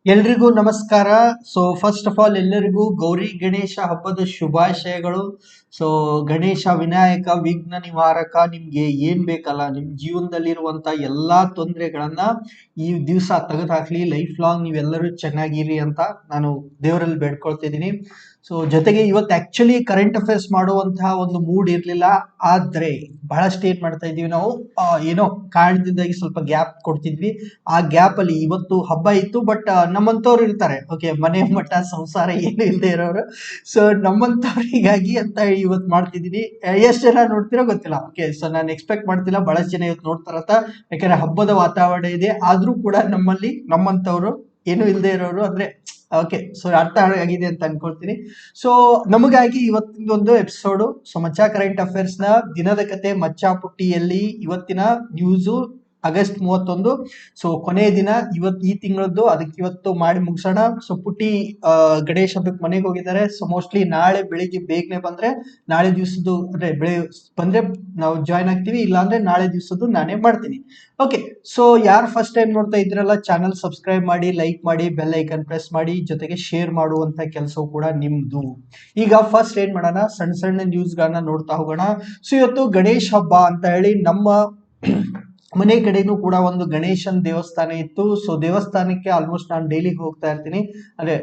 ಎಲ್ರಿಗೂ ನಮಸ್ಕಾರ. So first of all ಎಲ್ಲರಿಗೂ ಗೌರಿ ಗಣೇಶ ಹಬ್ಬದ ಶುಭಾಶಯಗಳು. ಸೊ ಗಣೇಶ ವಿನಾಯಕ ವಿಘ್ನ ನಿವಾರಕ ನಿಮ್ಗೆ ಏನ್ ಬೇಕಲ್ಲ ನಿಮ್ ಜೀವನದಲ್ಲಿರುವಂತ ಎಲ್ಲಾ ತೊಂದರೆಗಳನ್ನ ಈ ದಿವಸ ತೆಗೆದುಹಾಕ್ಲಿ. ಲೈಫ್ ಲಾಂಗ್ ನೀವೆಲ್ಲರೂ ಚೆನ್ನಾಗಿರಿ ಅಂತ ನಾನು ದೇವರಲ್ಲಿ ಬೇಡ್ಕೊಳ್ತಿದ್ದೀನಿ. ಸೊ ಜೊತೆಗೆ ಇವತ್ತು ಆಕ್ಚುಲಿ ಕರೆಂಟ್ ಅಫೇರ್ಸ್ ಮಾಡುವಂತಹ ಒಂದು ಮೂಡ್ ಇರ್ಲಿಲ್ಲ, ಆದ್ರೆ ಬಹಳಷ್ಟು ಏನ್ ಮಾಡ್ತಾ ಇದೀವಿ ನಾವು, ಏನೋ ಕಾರಣದಿಂದಾಗಿ ಸ್ವಲ್ಪ ಗ್ಯಾಪ್ ಕೊಡ್ತಿದ್ವಿ. ಆ ಗ್ಯಾಪ್ ಅಲ್ಲಿ ಇವತ್ತು ಹಬ್ಬ ಇತ್ತು, ಬಟ್ ನಮ್ಮಂತವ್ರು ಇರ್ತಾರೆ, ಓಕೆ, ಮನೆ ಮಠ ಸಂಸಾರ ಏನು ಇಲ್ಲದೆ ಇರೋರು. ಸೊ ನಮ್ಮಂತವ್ರಿಗಾಗಿ ಅಂತ ಇವತ್ತು ಮಾಡ್ತಿದ್ದೀನಿ. ಎಷ್ಟು ಜನ ನೋಡ್ತಿರೋ ಗೊತ್ತಿಲ್ಲ. ಓಕೆ, ಸೊ ನಾನು ಎಕ್ಸ್ಪೆಕ್ಟ್ ಮಾಡ್ತಿಲ್ಲ ಬಹಳಷ್ಟು ಜನ ಇವತ್ತು ನೋಡ್ತಾರಂತ, ಯಾಕಂದ್ರೆ ಹಬ್ಬದ ವಾತಾವರಣ ಇದೆ. ಆದ್ರೂ ಕೂಡ ನಮ್ಮಲ್ಲಿ ನಮ್ಮಂತವ್ರು ಏನು ಇಲ್ಲದೆ ಇರೋರು ಅಂದ್ರೆ, ಓಕೆ, ಸೊ ಅರ್ಥ ಆಗಿದೆ ಅಂತ ಅನ್ಕೊಳ್ತೀನಿ. ಸೊ ನಮಗಾಗಿ ಇವತ್ತಿನ ಎಪಿಸೋಡು. ಸೊ ಮಚ್ಚಾ ಕರೆಂಟ್ ಅಫೇರ್ಸ್ ನ ದಿನದ ಕತೆ ಮಚ್ಚಾ ಪುಟ್ಟಿಯಲ್ಲಿ ಇವತ್ತಿನ ನ್ಯೂಸು ಆಗಸ್ಟ್ 31. ಸೊ ಕೊನೆಯ ದಿನ ಇವತ್ತು ಈ ತಿಂಗಳದ್ದು, ಅದಕ್ಕೆ ಇವತ್ತು ಮಾಡಿ ಮುಗಿಸೋಣ. ಸೊ ಪುಟ್ಟಿ ಗಣೇಶ್ ಹಬ್ಬಕ್ಕೆ ಮನೆಗೆ ಹೋಗಿದ್ದಾರೆ. ಸೊ ಮೋಸ್ಟ್ಲಿ ನಾಳೆ ಬೆಳಿಗ್ಗೆ ಬೇಗನೆ ಬಂದ್ರೆ ನಾಳೆ ದಿವಸದ್ದು ಅಂದ್ರೆ ಬಂದ್ರೆ ನಾವು ಜಾಯ್ನ್ ಆಗ್ತೀವಿ, ಇಲ್ಲಾಂದ್ರೆ ನಾಳೆ ದಿವಸದ್ದು ನಾನೇ ಮಾಡ್ತೀನಿ. ಓಕೆ, ಸೊ ಯಾರು ಫಸ್ಟ್ ಟೈಮ್ ನೋಡ್ತಾ ಇದ್ರಲ್ಲ, ಚಾನಲ್ ಸಬ್ಸ್ಕ್ರೈಬ್ ಮಾಡಿ, ಲೈಕ್ ಮಾಡಿ, ಬೆಲ್ ಐಕನ್ ಪ್ರೆಸ್ ಮಾಡಿ, ಜೊತೆಗೆ ಶೇರ್ ಮಾಡುವಂತ ಕೆಲಸವು ಕೂಡ ನಿಮ್ದು. ಈಗ ಫಸ್ಟ್ ಏನ್ ಮಾಡೋಣ, ಸಣ್ಣ ಸಣ್ಣ ನ್ಯೂಸ್ ಗಳನ್ನ ನೋಡ್ತಾ ಹೋಗೋಣ. ಸೊ ಇವತ್ತು ಗಣೇಶ್ ಹಬ್ಬ ಅಂತ ಹೇಳಿ ನಮ್ಮ ಮನೆ ಕಡೆನೂ ಕೂಡ ಒಂದು ಗಣೇಶನ್ ದೇವಸ್ಥಾನ ಇತ್ತು. ಸೊ ದೇವಸ್ಥಾನಕ್ಕೆ ಆಲ್ಮೋಸ್ಟ್ ನಾನು ಡೈಲಿ ಹೋಗ್ತಾ ಇರ್ತೀನಿ, ಅಂದ್ರೆ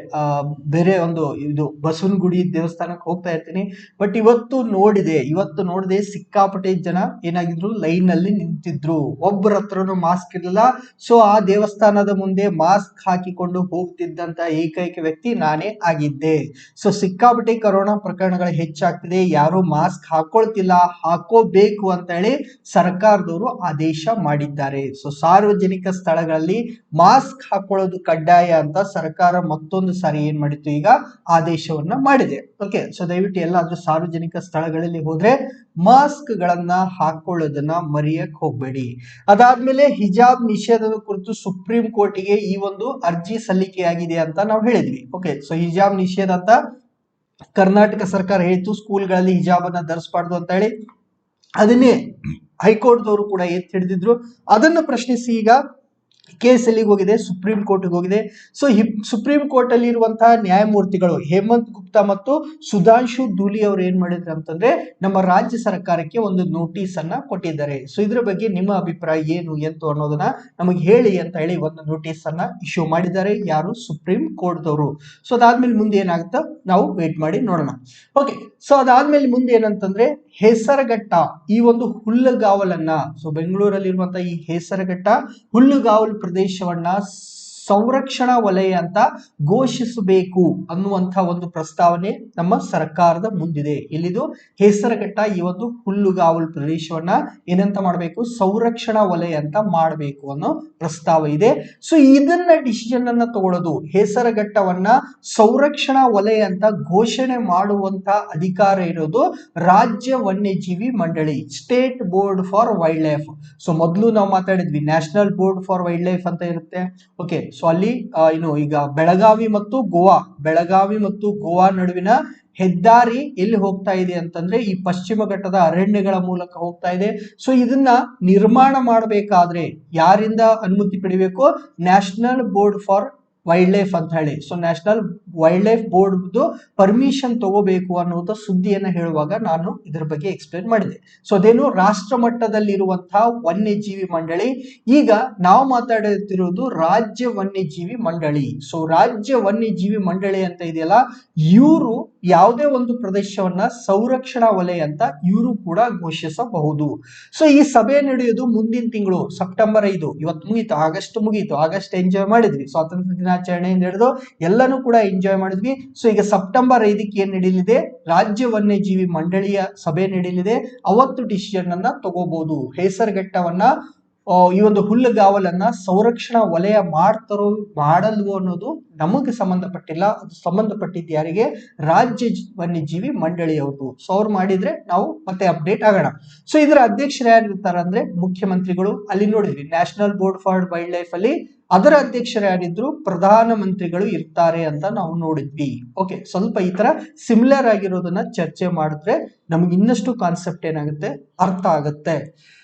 ಬೇರೆ ಒಂದು ಇದು ಬಸವನಗುಡಿ ದೇವಸ್ಥಾನಕ್ಕೆ ಹೋಗ್ತಾ ಇರ್ತೀನಿ. ಬಟ್ ಇವತ್ತು ನೋಡಿದೆ ಸಿಕ್ಕಾಪಟ್ಟೆ ಜನ ಏನಾಗಿದ್ರು, ಲೈನ್ ಅಲ್ಲಿ ನಿಂತಿದ್ರು. ಒಬ್ಬರ ಹತ್ರನು ಮಾಸ್ಕ್ ಇರಲಿಲ್ಲ. ಸೊ ಆ ದೇವಸ್ಥಾನದ ಮುಂದೆ ಮಾಸ್ಕ್ ಹಾಕಿಕೊಂಡು ಹೋಗ್ತಿದ್ದಂತ ಏಕೈಕ ವ್ಯಕ್ತಿ ನಾನೇ ಆಗಿದ್ದೆ. ಸೊ ಸಿಕ್ಕಾಪಟ್ಟೆ ಕೊರೋನಾ ಪ್ರಕರಣಗಳು ಹೆಚ್ಚಾಗ್ತಿದೆ, ಯಾರು ಮಾಸ್ಕ್ ಹಾಕೊಳ್ತಿಲ್ಲ, ಹಾಕೋಬೇಕು ಅಂತ ಹೇಳಿ ಸರ್ಕಾರದವರು ಆದೇಶ ಮಾಡಿದ್ದಾರೆ. ಸೊ ಸಾರ್ವಜನಿಕ ಸ್ಥಳಗಳಲ್ಲಿ ಮಾಸ್ಕ್ ಹಾಕೊಳ್ಳೋದು ಕಡ್ಡಾಯ ಅಂತ ಸರ್ಕಾರ ಮತ್ತೊಂದು ಸಾರಿ ಏನ್ ಮಾಡಿತ್ತು, ಈಗ ಆದೇಶವನ್ನ ಮಾಡಿದೆ. ಓಕೆ, ಸೊ ದಯವಿಟ್ಟು ಎಲ್ಲಾದ್ರೂ ಸಾರ್ವಜನಿಕ ಸ್ಥಳಗಳಲ್ಲಿ ಹೋದ್ರೆ ಮಾಸ್ಕ್ ಗಳನ್ನ ಹಾಕೊಳ್ಳೋದನ್ನ ಮರೆಯಕ್ ಹೋಗ್ಬೇಡಿ. ಅದಾದ್ಮೇಲೆ ಹಿಜಾಬ್ ನಿಷೇಧದ ಕುರಿತು ಸುಪ್ರೀಂ ಕೋರ್ಟಿಗೆ ಈ ಒಂದು ಅರ್ಜಿ ಸಲ್ಲಿಕೆಯಾಗಿದೆ ಅಂತ ನಾವು ಹೇಳಿದ್ವಿ. ಓಕೆ, ಸೊ ಹಿಜಾಬ್ ನಿಷೇಧ ಅಂತ ಕರ್ನಾಟಕ ಸರ್ಕಾರ ಹೇಳಿತ್ತು, ಸ್ಕೂಲ್ಗಳಲ್ಲಿ ಹಿಜಾಬ್ ಅನ್ನ ಧರಿಸಬಾರ್ದು ಅಂತ ಹೇಳಿ. ಅದನ್ನೇ ಹೈಕೋರ್ಟ್ದವರು ಕೂಡ ಎತ್ತಿ ಹಿಡಿದಿದ್ರು. ಅದನ್ನು ಪ್ರಶ್ನಿಸಿ ಈಗ ಕೇಸ್ ಎಲ್ಲಿಗೆ ಹೋಗಿದೆ, ಸುಪ್ರೀಂ ಕೋರ್ಟ್ಗೆ ಹೋಗಿದೆ. ಸೊ ಸುಪ್ರೀಂ ಕೋರ್ಟ್ ಅಲ್ಲಿ ಇರುವಂತಹ ನ್ಯಾಯಮೂರ್ತಿಗಳು ಹೇಮಂತ್ ಗುಪ್ತಾ ಮತ್ತು ಸುಧಾಂಶು ಧೂಲಿ ಅವರು ಏನ್ ಮಾಡಿದ್ರು ಅಂತಂದ್ರೆ, ನಮ್ಮ ರಾಜ್ಯ ಸರ್ಕಾರಕ್ಕೆ ಒಂದು ನೋಟಿಸ್ ಅನ್ನ ಕೊಟ್ಟಿದ್ದಾರೆ. ಸೊ ಇದ್ರ ಬಗ್ಗೆ ನಿಮ್ಮ ಅಭಿಪ್ರಾಯ ಏನು ಎಂತು ಅನ್ನೋದನ್ನ ನಮಗೆ ಹೇಳಿ ಅಂತ ಹೇಳಿ ಒಂದು ನೋಟಿಸ್ ಅನ್ನ ಇಶ್ಯೂ ಮಾಡಿದ್ದಾರೆ, ಯಾರು, ಸುಪ್ರೀಂ ಕೋರ್ಟ್ ದವರು. ಸೊ ಅದಾದ್ಮೇಲೆ ಮುಂದೆ ಏನಾಗುತ್ತೋ ನಾವು ವೇಟ್ ಮಾಡಿ ನೋಡೋಣ. ಓಕೆ, ಸೊ ಅದಾದ್ಮೇಲೆ ಮುಂದೆ ಏನಂತಂದ್ರೆ, ಹೇಸರಘಟ್ಟ ಈ ಒಂದು ಹುಲ್ಲುಗಾವಲನ್ನ, ಸೊ ಬೆಂಗಳೂರಲ್ಲಿರುವಂತಹ ಈ ಹೇಸರಘಟ್ಟ ಹುಲ್ಲುಗಾವಲು ಪ್ರದೇಶವನ್ನ ಸಂರಕ್ಷಣಾ ವಲಯ ಅಂತ ಘೋಷಿಸಬೇಕು ಅನ್ನುವಂತ ಒಂದು ಪ್ರಸ್ತಾವನೆ ನಮ್ಮ ಸರ್ಕಾರದ ಮುಂದಿದೆ. ಇಲ್ಲಿದು ಹೇಸರಘಟ್ಟ ಈ ಒಂದು ಹುಲ್ಲುಗಾವಲು ಪ್ರದೇಶವನ್ನ ಏನಂತ ಮಾಡಬೇಕು, ಸಂರಕ್ಷಣಾ ವಲಯ ಅಂತ ಮಾಡಬೇಕು ಅನ್ನೋ ಪ್ರಸ್ತಾವ ಇದೆ. ಸೊ ಇದನ್ನ ಡಿಸಿಷನ್ ಅನ್ನ ತಗೊಳ್ಳೋದು, ಹೇಸರಘಟ್ಟವನ್ನ ಸಂರಕ್ಷಣಾ ವಲಯ ಅಂತ ಘೋಷಣೆ ಮಾಡುವಂತ ಅಧಿಕಾರ ಇರೋದು ರಾಜ್ಯ ವನ್ಯಜೀವಿ ಮಂಡಳಿ, state board for wildlife. So ಮೊದಲು ನಾವು ಮಾತಾಡಿದ್ವಿ national board for wildlife ಅಂತ ಇರುತ್ತೆ. ಓಕೆ, ಸೊ ಅಲ್ಲಿ ಈಗ ಬೆಳಗಾವಿ ಮತ್ತು ಗೋವಾ ನಡುವಿನ ಹೆದ್ದಾರಿ ಎಲ್ಲಿ ಹೋಗ್ತಾ ಇದೆ ಅಂತಂದ್ರೆ, ಈ ಪಶ್ಚಿಮ ಘಟ್ಟದ ಅರಣ್ಯಗಳ ಮೂಲಕ ಹೋಗ್ತಾ ಇದೆ. ಸೊ ಇದನ್ನ ನಿರ್ಮಾಣ ಮಾಡಬೇಕಾದ್ರೆ ಯಾರಿಂದ ಅನುಮತಿ ಪಡಿಬೇಕು, national board for wildlife ಅಂತ ಹೇಳಿ. So national wild life board permission ತಗೋಬೇಕು ಅನ್ನೋದು ಸುದ್ದಿಯನ್ನ ಹೇಳುವಾಗ ನಾನು ಇದರ ಬಗ್ಗೆ ಎಕ್ಸ್ಪ್ಲೇನ್ ಮಾಡಿದೆ. ಸೊ ಅದೇನು ರಾಷ್ಟ್ರ ಮಟ್ಟದಲ್ಲಿರುವಂತಹ ವನ್ಯಜೀವಿ ಮಂಡಳಿ. ಈಗ ನಾವು ಮಾತಾಡುತ್ತಿರುವುದು ರಾಜ್ಯ ವನ್ಯಜೀವಿ ಮಂಡಳಿ. ಸೊ ರಾಜ್ಯ ವನ್ಯಜೀವಿ ಮಂಡಳಿ ಅಂತ ಇದೆಯಲ್ಲ, ಇವರು ಯಾವುದೇ ಒಂದು ಪ್ರದೇಶವನ್ನ ಸಂರಕ್ಷಣಾ ವಲಯ ಅಂತ ಇವರು ಕೂಡ ಘೋಷಿಸಬಹುದು. ಸೊ ಈ ಸಭೆ ನಡೆಯುವುದು ಮುಂದಿನ ತಿಂಗಳು ಸೆಪ್ಟೆಂಬರ್ 5. ಇವತ್ತು ಮುಗೀತು, ಆಗಸ್ಟ್ ಎಂಜಾಯ್ ಮಾಡಿದ್ವಿ, ಸ್ವಾತಂತ್ರ್ಯ ದಿನಾಚರಣೆಯಿಂದ ಹಿಡಿದು ಎಲ್ಲಾನು ಕೂಡ ಎಂಜಾಯ್ ಮಾಡಿದ್ವಿ. ಸೊ ಈಗ ಸೆಪ್ಟೆಂಬರ್ 5ಕ್ಕೆ ಏನ್ ನಡೀಲಿದೆ, ರಾಜ್ಯ ವನ್ಯಜೀವಿ ಮಂಡಳಿಯ ಸಭೆ ನಡೀಲಿದೆ. ಅವತ್ತು ಡಿಸಿಷನ್ ಅನ್ನ ತಗೋಬಹುದು. ಹೇಸರಘಟ್ಟವನ್ನ ಈ ಒಂದು ಹುಲ್ಲುಗಾವಲನ್ನ ಸಂರಕ್ಷಣಾ ವಲಯ ಮಾಡಲ್ವೋ ಅನ್ನೋದು ನಮಗೆ ಸಂಬಂಧಪಟ್ಟಿಲ್ಲ. ಅದು ಸಂಬಂಧಪಟ್ಟಿದ್ದು ಯಾರಿಗೆ, ರಾಜ್ಯ ವನ್ಯಜೀವಿ ಮಂಡಳಿಯವರು. ಸೊ ಅವ್ರು ಮಾಡಿದ್ರೆ ನಾವು ಮತ್ತೆ ಅಪ್ಡೇಟ್ ಆಗೋಣ. ಸೊ ಇದರ ಅಧ್ಯಕ್ಷರು ಯಾರಿರ್ತಾರೆ ಅಂದ್ರೆ ಮುಖ್ಯಮಂತ್ರಿಗಳು. ಅಲ್ಲಿ ನೋಡಿದ್ವಿ national board for wild life ಅಲ್ಲಿ ಅದರ ಅಧ್ಯಕ್ಷರು ಯಾರಿದ್ರು, ಪ್ರಧಾನ ಮಂತ್ರಿಗಳು ಇರ್ತಾರೆ ಅಂತ ನಾವು ನೋಡಿದ್ವಿ. ಓಕೆ, ಸ್ವಲ್ಪ ಈ ತರ ಸಿಮಿಲರ್ ಆಗಿರೋದನ್ನ ಚರ್ಚೆ ಮಾಡಿದ್ರೆ ನಮ್ಗೆ ಇನ್ನಷ್ಟು ಕಾನ್ಸೆಪ್ಟ್ ಏನಾಗುತ್ತೆ, ಅರ್ಥ ಆಗುತ್ತೆ.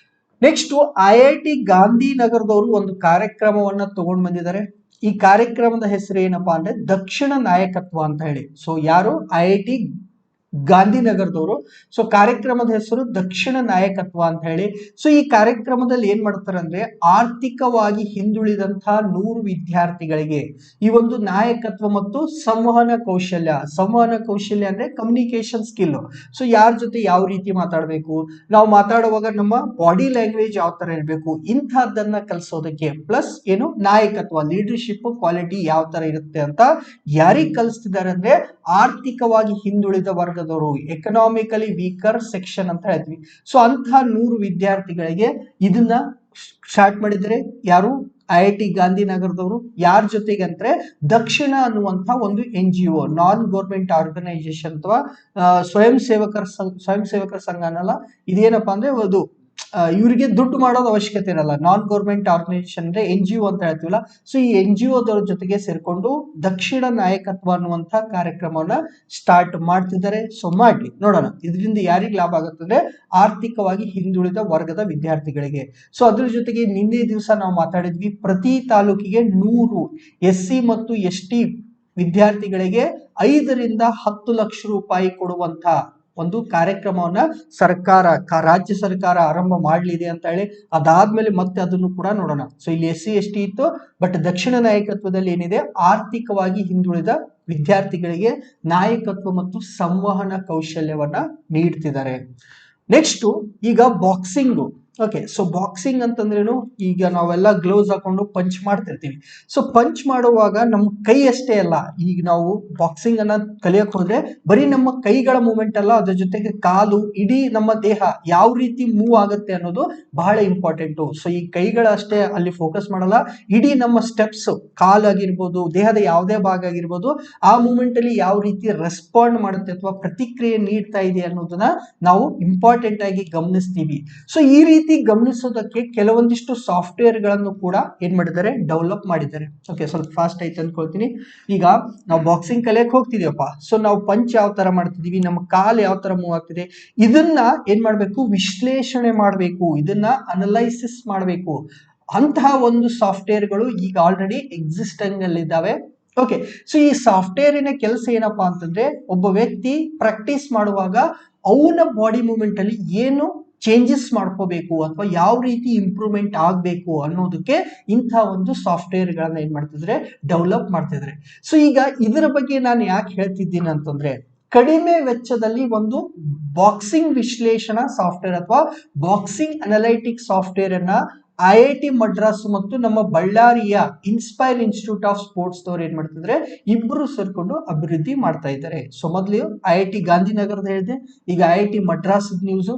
ನೆಕ್ಸ್ಟ್ IIT ಗಾಂಧಿನಗರದವರು ಒಂದು ಕಾರ್ಯಕ್ರಮವನ್ನ ತಗೊಂಡು ಬಂದಿದ್ದಾರೆ. ಈ ಕಾರ್ಯಕ್ರಮದ ಹೆಸರು ಏನಪ್ಪಾ ಅಂದ್ರೆ ದಕ್ಷಿಣ ನಾಯಕತ್ವ ಅಂತ ಹೇಳಿ. ಸೊ ಯಾರು? IIT ಗಾಂಧಿನಗರದವರು. ಸೊ ಕಾರ್ಯಕ್ರಮದ ಹೆಸರು ದಕ್ಷಿಣ ನಾಯಕತ್ವ ಅಂತ ಹೇಳಿ. ಸೊ ಈ ಕಾರ್ಯಕ್ರಮದಲ್ಲಿ ಏನ್ ಮಾಡ್ತಾರೆ ಅಂದ್ರೆ ಆರ್ಥಿಕವಾಗಿ ಹಿಂದುಳಿದಂತಹ 100 ವಿದ್ಯಾರ್ಥಿಗಳಿಗೆ ಈ ಒಂದು ನಾಯಕತ್ವ ಮತ್ತು ಸಂವಹನ ಕೌಶಲ್ಯ ಅಂದ್ರೆ ಕಮ್ಯುನಿಕೇಶನ್ ಸ್ಕಿಲ್. ಸೊ ಯಾರ ಜೊತೆ ಯಾವ ರೀತಿ ಮಾತಾಡಬೇಕು, ನಾವು ಮಾತಾಡುವಾಗ ನಮ್ಮ ಬಾಡಿ ಲ್ಯಾಂಗ್ವೇಜ್ ಯಾವ ತರ ಇರಬೇಕು, ಇಂಥದ್ದನ್ನ ಕಲಿಸೋದಕ್ಕೆ ಪ್ಲಸ್ ಏನು ನಾಯಕತ್ವ ಲೀಡರ್ಶಿಪ್ ಕ್ವಾಲಿಟಿ ಯಾವ ತರ ಇರುತ್ತೆ ಅಂತ ಯಾರಿಗೆ ಕಲಿಸ್ತಿದ್ದಾರೆ ಅಂದ್ರೆ ಆರ್ಥಿಕವಾಗಿ ಹಿಂದುಳಿದ ವರ್ಗದವರು, ಎಕನಾಮಿಕಲಿ ವೀಕರ್ ಸೆಕ್ಷನ್ ಅಂತ ಹೇಳ್ತೀವಿ. ಸೊ ಅಂತಹ 100 ವಿದ್ಯಾರ್ಥಿಗಳಿಗೆ ಇದನ್ನ ಸ್ಟಾರ್ಟ್ ಮಾಡಿದ್ರೆ ಯಾರು? IIT ಗಾಂಧಿನಗರದವರು. ಯಾರ ಜೊತೆಗೆ ಅಂದ್ರೆ ದಕ್ಷಿಣ ಅನ್ನುವಂತ ಒಂದು NGO, ನಾನ್ ಗೌರ್ಮೆಂಟ್ ಆರ್ಗನೈಸೇಷನ್ ಅಥವಾ ಸ್ವಯಂ ಸೇವಕರ ಸಂಘ ಅನ್ನಲ್ಲ. ಇದೇನಪ್ಪಾ ಅಂದ್ರೆ ಅದು ಇವರಿಗೆ ದುಡ್ಡು ಮಾಡೋದು ಅವಶ್ಯಕತೆ ಇರಲ್ಲ. ನಾನ್ ಗೌರ್ಮೆಂಟ್ ಆರ್ಗನೈಸೇಷನ್ ಅಂದ್ರೆ NGO ಅಂತ ಹೇಳ್ತೀವಲ್ಲ. ಸೊ ಈ NGO ದವ್ರ ಜೊತೆಗೆ ಸೇರ್ಕೊಂಡು ದಕ್ಷಿಣ ನಾಯಕತ್ವ ಅನ್ನುವಂತ ಕಾರ್ಯಕ್ರಮವನ್ನ ಸ್ಟಾರ್ಟ್ ಮಾಡ್ತಿದ್ದಾರೆ. ಸೊ ಮಾಡ್ಲಿ ನೋಡೋಣ ಇದರಿಂದ ಯಾರಿಗೆ ಲಾಭ ಆಗುತ್ತದೆ? ಆರ್ಥಿಕವಾಗಿ ಹಿಂದುಳಿದ ವರ್ಗದ ವಿದ್ಯಾರ್ಥಿಗಳಿಗೆ. ಸೊ ಅದ್ರ ಜೊತೆಗೆ ನಿನ್ನೆ ದಿವಸ ನಾವು ಮಾತಾಡಿದ್ವಿ, ಪ್ರತಿ ತಾಲೂಕಿಗೆ 100 SC ಮತ್ತು ST ವಿದ್ಯಾರ್ಥಿಗಳಿಗೆ 5 ರಿಂದ 10 ಲಕ್ಷ ರೂಪಾಯಿ ಕೊಡುವಂತ ಒಂದು ಕಾರ್ಯಕ್ರಮವನ್ನ ರಾಜ್ಯ ಸರ್ಕಾರ ಆರಂಭ ಮಾಡಲಿದೆ ಅಂತ ಹೇಳಿ. ಅದಾದ್ಮೇಲೆ ಮತ್ತೆ ಅದನ್ನು ಕೂಡ ನೋಡೋಣ. ಸೊ ಇಲ್ಲಿ SC ST ಇತ್ತು, ಬಟ್ ದಕ್ಷಿಣ ನಾಯಕತ್ವದಲ್ಲಿ ಏನಿದೆ ಆರ್ಥಿಕವಾಗಿ ಹಿಂದುಳಿದ ವಿದ್ಯಾರ್ಥಿಗಳಿಗೆ ನಾಯಕತ್ವ ಮತ್ತು ಸಂವಹನ ಕೌಶಲ್ಯವನ್ನ ನೀಡ್ತಿದ್ದಾರೆ. ನೆಕ್ಸ್ಟ್ ಈಗ ಬಾಕ್ಸಿಂಗ್. ಓಕೆ, ಸೊ ಬಾಕ್ಸಿಂಗ್ ಅಂತಂದ್ರೇನು? ಈಗ ನಾವೆಲ್ಲ ಗ್ಲೌಸ್ ಹಾಕೊಂಡು ಪಂಚ್ ಮಾಡ್ತಿರ್ತೀವಿ. ಸೊ ಪಂಚ್ ಮಾಡುವಾಗ ನಮ್ಮ ಕೈ ಅಷ್ಟೇ ಅಲ್ಲ, ಈಗ ನಾವು ಬಾಕ್ಸಿಂಗ್ ಅನ್ನ ಕಲಿಯಕ್ ಹೋದ್ರೆ ಬರೀ ನಮ್ಮ ಕೈಗಳ ಮೂವ್ಮೆಂಟ್ ಅಲ್ಲ, ಅದ್ರ ಜೊತೆಗೆ ಕಾಲು, ಇಡೀ ನಮ್ಮ ದೇಹ ಯಾವ ರೀತಿ ಮೂವ್ ಆಗುತ್ತೆ ಅನ್ನೋದು ಬಹಳ ಇಂಪಾರ್ಟೆಂಟು. ಸೊ ಈ ಕೈಗಳಷ್ಟೇ ಅಲ್ಲಿ ಫೋಕಸ್ ಮಾಡಲ್ಲ, ಇಡೀ ನಮ್ಮ ಸ್ಟೆಪ್ಸ್, ಕಾಲಾಗಿರ್ಬೋದು, ದೇಹದ ಯಾವುದೇ ಭಾಗ ಆಗಿರ್ಬೋದು, ಆ ಮೂವ್ಮೆಂಟ್ ಅಲ್ಲಿ ಯಾವ ರೀತಿ ರೆಸ್ಪಾಂಡ್ ಮಾಡುತ್ತೆ ಅಥವಾ ಪ್ರತಿಕ್ರಿಯೆ ನೀಡ್ತಾ ಇದೆ ಅನ್ನೋದನ್ನ ನಾವು ಇಂಪಾರ್ಟೆಂಟ್ ಆಗಿ ಗಮನಿಸ್ತೀವಿ. ಸೊ ಈ ರೀತಿ ಗಮನಿಸೋದಕ್ಕೆ ಕೆಲವೊಂದಿಷ್ಟು ಸಾಫ್ಟ್ವೇರ್ ಗಳನ್ನು ಕೂಡ ಏನ್ ಮಾಡಿದ್ದಾರೆ? ಡೆವಲಪ್ ಮಾಡಿದ್ದಾರೆ. ಓಕೆ, ಸ್ವಲ್ಪ ಫಾಸ್ಟ್ ಐತೆ ಅನ್ಕೊಳ್ತೀನಿ. ಈಗ ನಾವು ಬಾಕ್ಸಿಂಗ್ ಕಲಿಯಕ್ ಹೋಗ್ತಿದೀವಪ್ಪ. ಸೊ ನಾವು ಪಂಚ್ ಯಾವ ತರ ಮಾಡ್ತಿದೀವಿ, ನಮ್ಮ ಕಾಲು ಯಾವ ತರ ಮೂವ್ ಆಗ್ತಿದೆ, ಇದನ್ನ ಏನ್ ಮಾಡ್ಬೇಕು? ವಿಶ್ಲೇಷಣೆ ಮಾಡ್ಬೇಕು, ಇದನ್ನ ಅನಲೈಸಿಸ್ ಮಾಡ್ಬೇಕು. ಅಂತಹ ಒಂದು ಸಾಫ್ಟ್ವೇರ್ಗಳು ಈಗ ಆಲ್ರೆಡಿ ಎಕ್ಸಿಸ್ಟಿಂಗ್ ಅಲ್ಲಿ ಇದ್ದಾವೆ. ಓಕೆ, ಸೊ ಈ ಸಾಫ್ಟ್ವೇರಿನ ಕೆಲಸ ಏನಪ್ಪಾ ಅಂತಂದ್ರೆ ಒಬ್ಬ ವ್ಯಕ್ತಿ ಪ್ರಾಕ್ಟೀಸ್ ಮಾಡುವಾಗ ಅವನ ಬಾಡಿ ಮೂವ್ಮೆಂಟ್ ಅಲ್ಲಿ ಏನು ಚೇಂಜಸ್ ಮಾಡ್ಕೋಬೇಕು ಅಥವಾ ಯಾವ ರೀತಿ ಇಂಪ್ರೂವ್ಮೆಂಟ್ ಆಗಬೇಕು ಅನ್ನೋದಕ್ಕೆ ಇಂಥ ಒಂದು ಸಾಫ್ಟ್ವೇರ್ ಗಳನ್ನ ಏನ್ ಮಾಡ್ತಿದ್ರೆ? ಡೆವಲಪ್ ಮಾಡ್ತಿದ್ರೆ. ಸೊ ಈಗ ಇದರ ಬಗ್ಗೆ ನಾನು ಯಾಕೆ ಹೇಳ್ತಿದ್ದೀನಿ ಅಂತಂದ್ರೆ, ಕಡಿಮೆ ವೆಚ್ಚದಲ್ಲಿ ಒಂದು ಬಾಕ್ಸಿಂಗ್ ವಿಶ್ಲೇಷಣಾ ಸಾಫ್ಟ್ವೇರ್ ಅಥವಾ ಬಾಕ್ಸಿಂಗ್ ಅನಲೈಟಿಕ್ ಸಾಫ್ಟ್ವೇರ್ ಅನ್ನ IIT ಮಡ್ರಾಸ್ ಮತ್ತು ನಮ್ಮ ಬಳ್ಳಾರಿಯ ಇನ್ಸ್ಪೈರ್ ಇನ್ಸ್ಟಿಟ್ಯೂಟ್ ಆಫ್ ಸ್ಪೋರ್ಟ್ಸ್ ದವರು ಏನ್ ಮಾಡ್ತಿದ್ರೆ? ಇಬ್ರು ಸೇರ್ಕೊಂಡು ಅಭಿವೃದ್ಧಿ ಮಾಡ್ತಾ ಇದ್ದಾರೆ. ಸೊ ಮೊದಲು IIT ಗಾಂಧಿನಗರದ ಹೇಳಿದೆ, ಈಗ IIT ಮಡ್ರಾಸ್ ನ್ಯೂಸ್.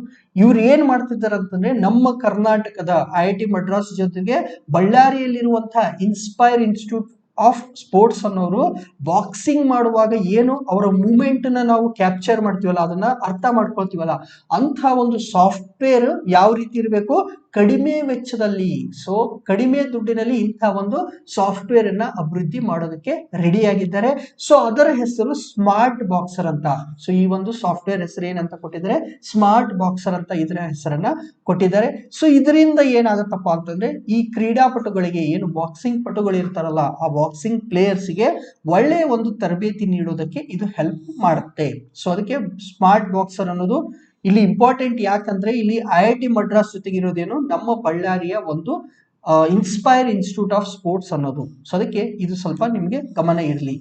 ಇವ್ರು ಏನ್ ಮಾಡ್ತಿದ್ದಾರೆ ಅಂತಂದ್ರೆ ನಮ್ಮ ಕರ್ನಾಟಕದ IIT ಮಡ್ರಾಸ್ ಜೊತೆಗೆ ಬಳ್ಳಾರಿಯಲ್ಲಿರುವಂತಹ ಇನ್ಸ್ಪೈರ್ ಇನ್ಸ್ಟಿಟ್ಯೂಟ್ ಆಫ್ ಸ್ಪೋರ್ಟ್ಸ್ ಅನ್ನೋರು ಬಾಕ್ಸಿಂಗ್ ಮಾಡುವಾಗ ಏನು ಅವರ ಮೂವ್ಮೆಂಟ್ ನ ನಾವು ಕ್ಯಾಪ್ಚರ್ ಮಾಡ್ತೀವಲ್ಲ, ಅದನ್ನ ಅರ್ಥ ಮಾಡ್ಕೊಳ್ತೀವಲ್ಲ, ಅಂತ ಒಂದು ಸಾಫ್ಟ್ವೇರ್ ಯಾವ ರೀತಿ ಇರಬೇಕು? ಕಡಿಮೆ ವೆಚ್ಚದಲ್ಲಿ, ಸೊ ಕಡಿಮೆ ದುಡ್ಡಿನಲ್ಲಿ ಇಂಥ ಒಂದು ಸಾಫ್ಟ್ವೇರ್ ಅನ್ನ ಅಭಿವೃದ್ಧಿ ಮಾಡೋದಕ್ಕೆ ರೆಡಿ ಆಗಿದ್ದಾರೆ. ಸೊ ಅದರ ಹೆಸರು ಸ್ಮಾರ್ಟ್ ಬಾಕ್ಸರ್ ಅಂತ. ಸೊ ಈ ಒಂದು ಸಾಫ್ಟ್ವೇರ್ ಹೆಸರು ಏನಂತ ಕೊಟ್ಟಿದ್ದಾರೆ? ಸ್ಮಾರ್ಟ್ ಬಾಕ್ಸರ್ ಅಂತ ಇದರ ಹೆಸರನ್ನ ಕೊಟ್ಟಿದ್ದಾರೆ. ಸೊ ಇದರಿಂದ ಏನಾಗತ್ತಪ್ಪ ಅಂತಂದ್ರೆ ಈ ಕ್ರೀಡಾಪಟುಗಳಿಗೆ, ಏನು ಬಾಕ್ಸಿಂಗ್ ಪಟುಗಳು ಇರ್ತಾರಲ್ಲ, ಆ ಬಾಕ್ಸಿಂಗ್ ಪ್ಲೇಯರ್ಸ್ಗೆ ಒಳ್ಳೆಯ ಒಂದು ತರಬೇತಿ ನೀಡೋದಕ್ಕೆ ಇದು ಹೆಲ್ಪ್ ಮಾಡುತ್ತೆ. ಸೊ ಅದಕ್ಕೆ ಸ್ಮಾರ್ಟ್ ಬಾಕ್ಸರ್ ಅನ್ನೋದು ಇಲ್ಲಿ ಇಂಪಾರ್ಟೆಂಟ್. ಯಾಕಂದ್ರೆ ಇಲ್ಲಿ IIT ಮಡ್ರಾಸ್ ಜೊತೆಗೆ ಇರೋದೇನು? ನಮ್ಮ ಬಳ್ಳಾರಿಯ ಒಂದು ಇನ್ಸ್ಪೈರ್ ಇನ್ಸ್ಟಿಟ್ಯೂಟ್ ಆಫ್ ಸ್ಪೋರ್ಟ್ಸ್ ಅನ್ನೋದು. ಸೊ ಅದಕ್ಕೆ ಇದು ಸ್ವಲ್ಪ ನಿಮ್ಗೆ ಗಮನ ಇರಲಿ.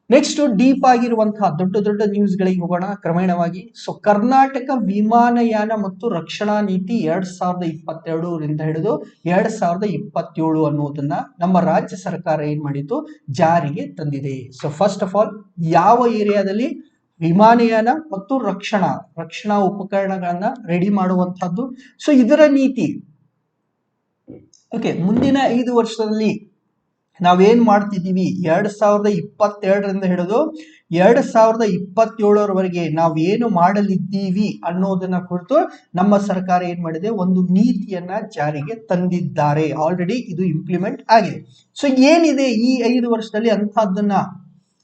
ನೆಕ್ಸ್ಟ್ ಡೀಪ್ ಆಗಿರುವಂತಹ ದೊಡ್ಡ ದೊಡ್ಡ ನ್ಯೂಸ್ ಗಳಿಗೆ ಹೋಗೋಣ ಕ್ರಮೇಣವಾಗಿ. ಸೊ ಕರ್ನಾಟಕ ವಿಮಾನಯಾನ ಮತ್ತು ರಕ್ಷಣಾ ನೀತಿ 2022ರಿಂದ ಹಿಡಿದು 2027 ಅನ್ನೋದನ್ನ ನಮ್ಮ ರಾಜ್ಯ ಸರ್ಕಾರ ಏನ್ ಮಾಡಿತ್ತು? ಜಾರಿಗೆ ತಂದಿದೆ. ಸೊ ಫಸ್ಟ್ ಆಫ್ ಆಲ್ ಯಾವ ಏರಿಯಾದಲ್ಲಿ ವಿಮಾನಯಾನ ಮತ್ತು ರಕ್ಷಣಾ ಉಪಕರಣಗಳನ್ನ ರೆಡಿ ಮಾಡುವಂತಹದ್ದು. ಸೊ ಇದರ ನೀತಿ ಓಕೆ, ಮುಂದಿನ 5 ವರ್ಷದಲ್ಲಿ ನಾವೇನ್ ಮಾಡ್ತಿದ್ದೀವಿ? 2022ರಿಂದ ಹಿಡಿದು 2027ರವರೆಗೆ ನಾವೇನು ಮಾಡಲಿದ್ದೀವಿ ಅನ್ನೋದನ್ನ ಕುರಿತು ನಮ್ಮ ಸರ್ಕಾರ ಏನ್ ಮಾಡಿದೆ? ಒಂದು ನೀತಿಯನ್ನ ಜಾರಿಗೆ ತಂದಿದ್ದಾರೆ. ಆಲ್ರೆಡಿ ಇದು ಇಂಪ್ಲಿಮೆಂಟ್ ಆಗಿದೆ. ಸೊ ಏನಿದೆ ಈ 5 ವರ್ಷದಲ್ಲಿ ಅಂತಹದ್ದನ್ನ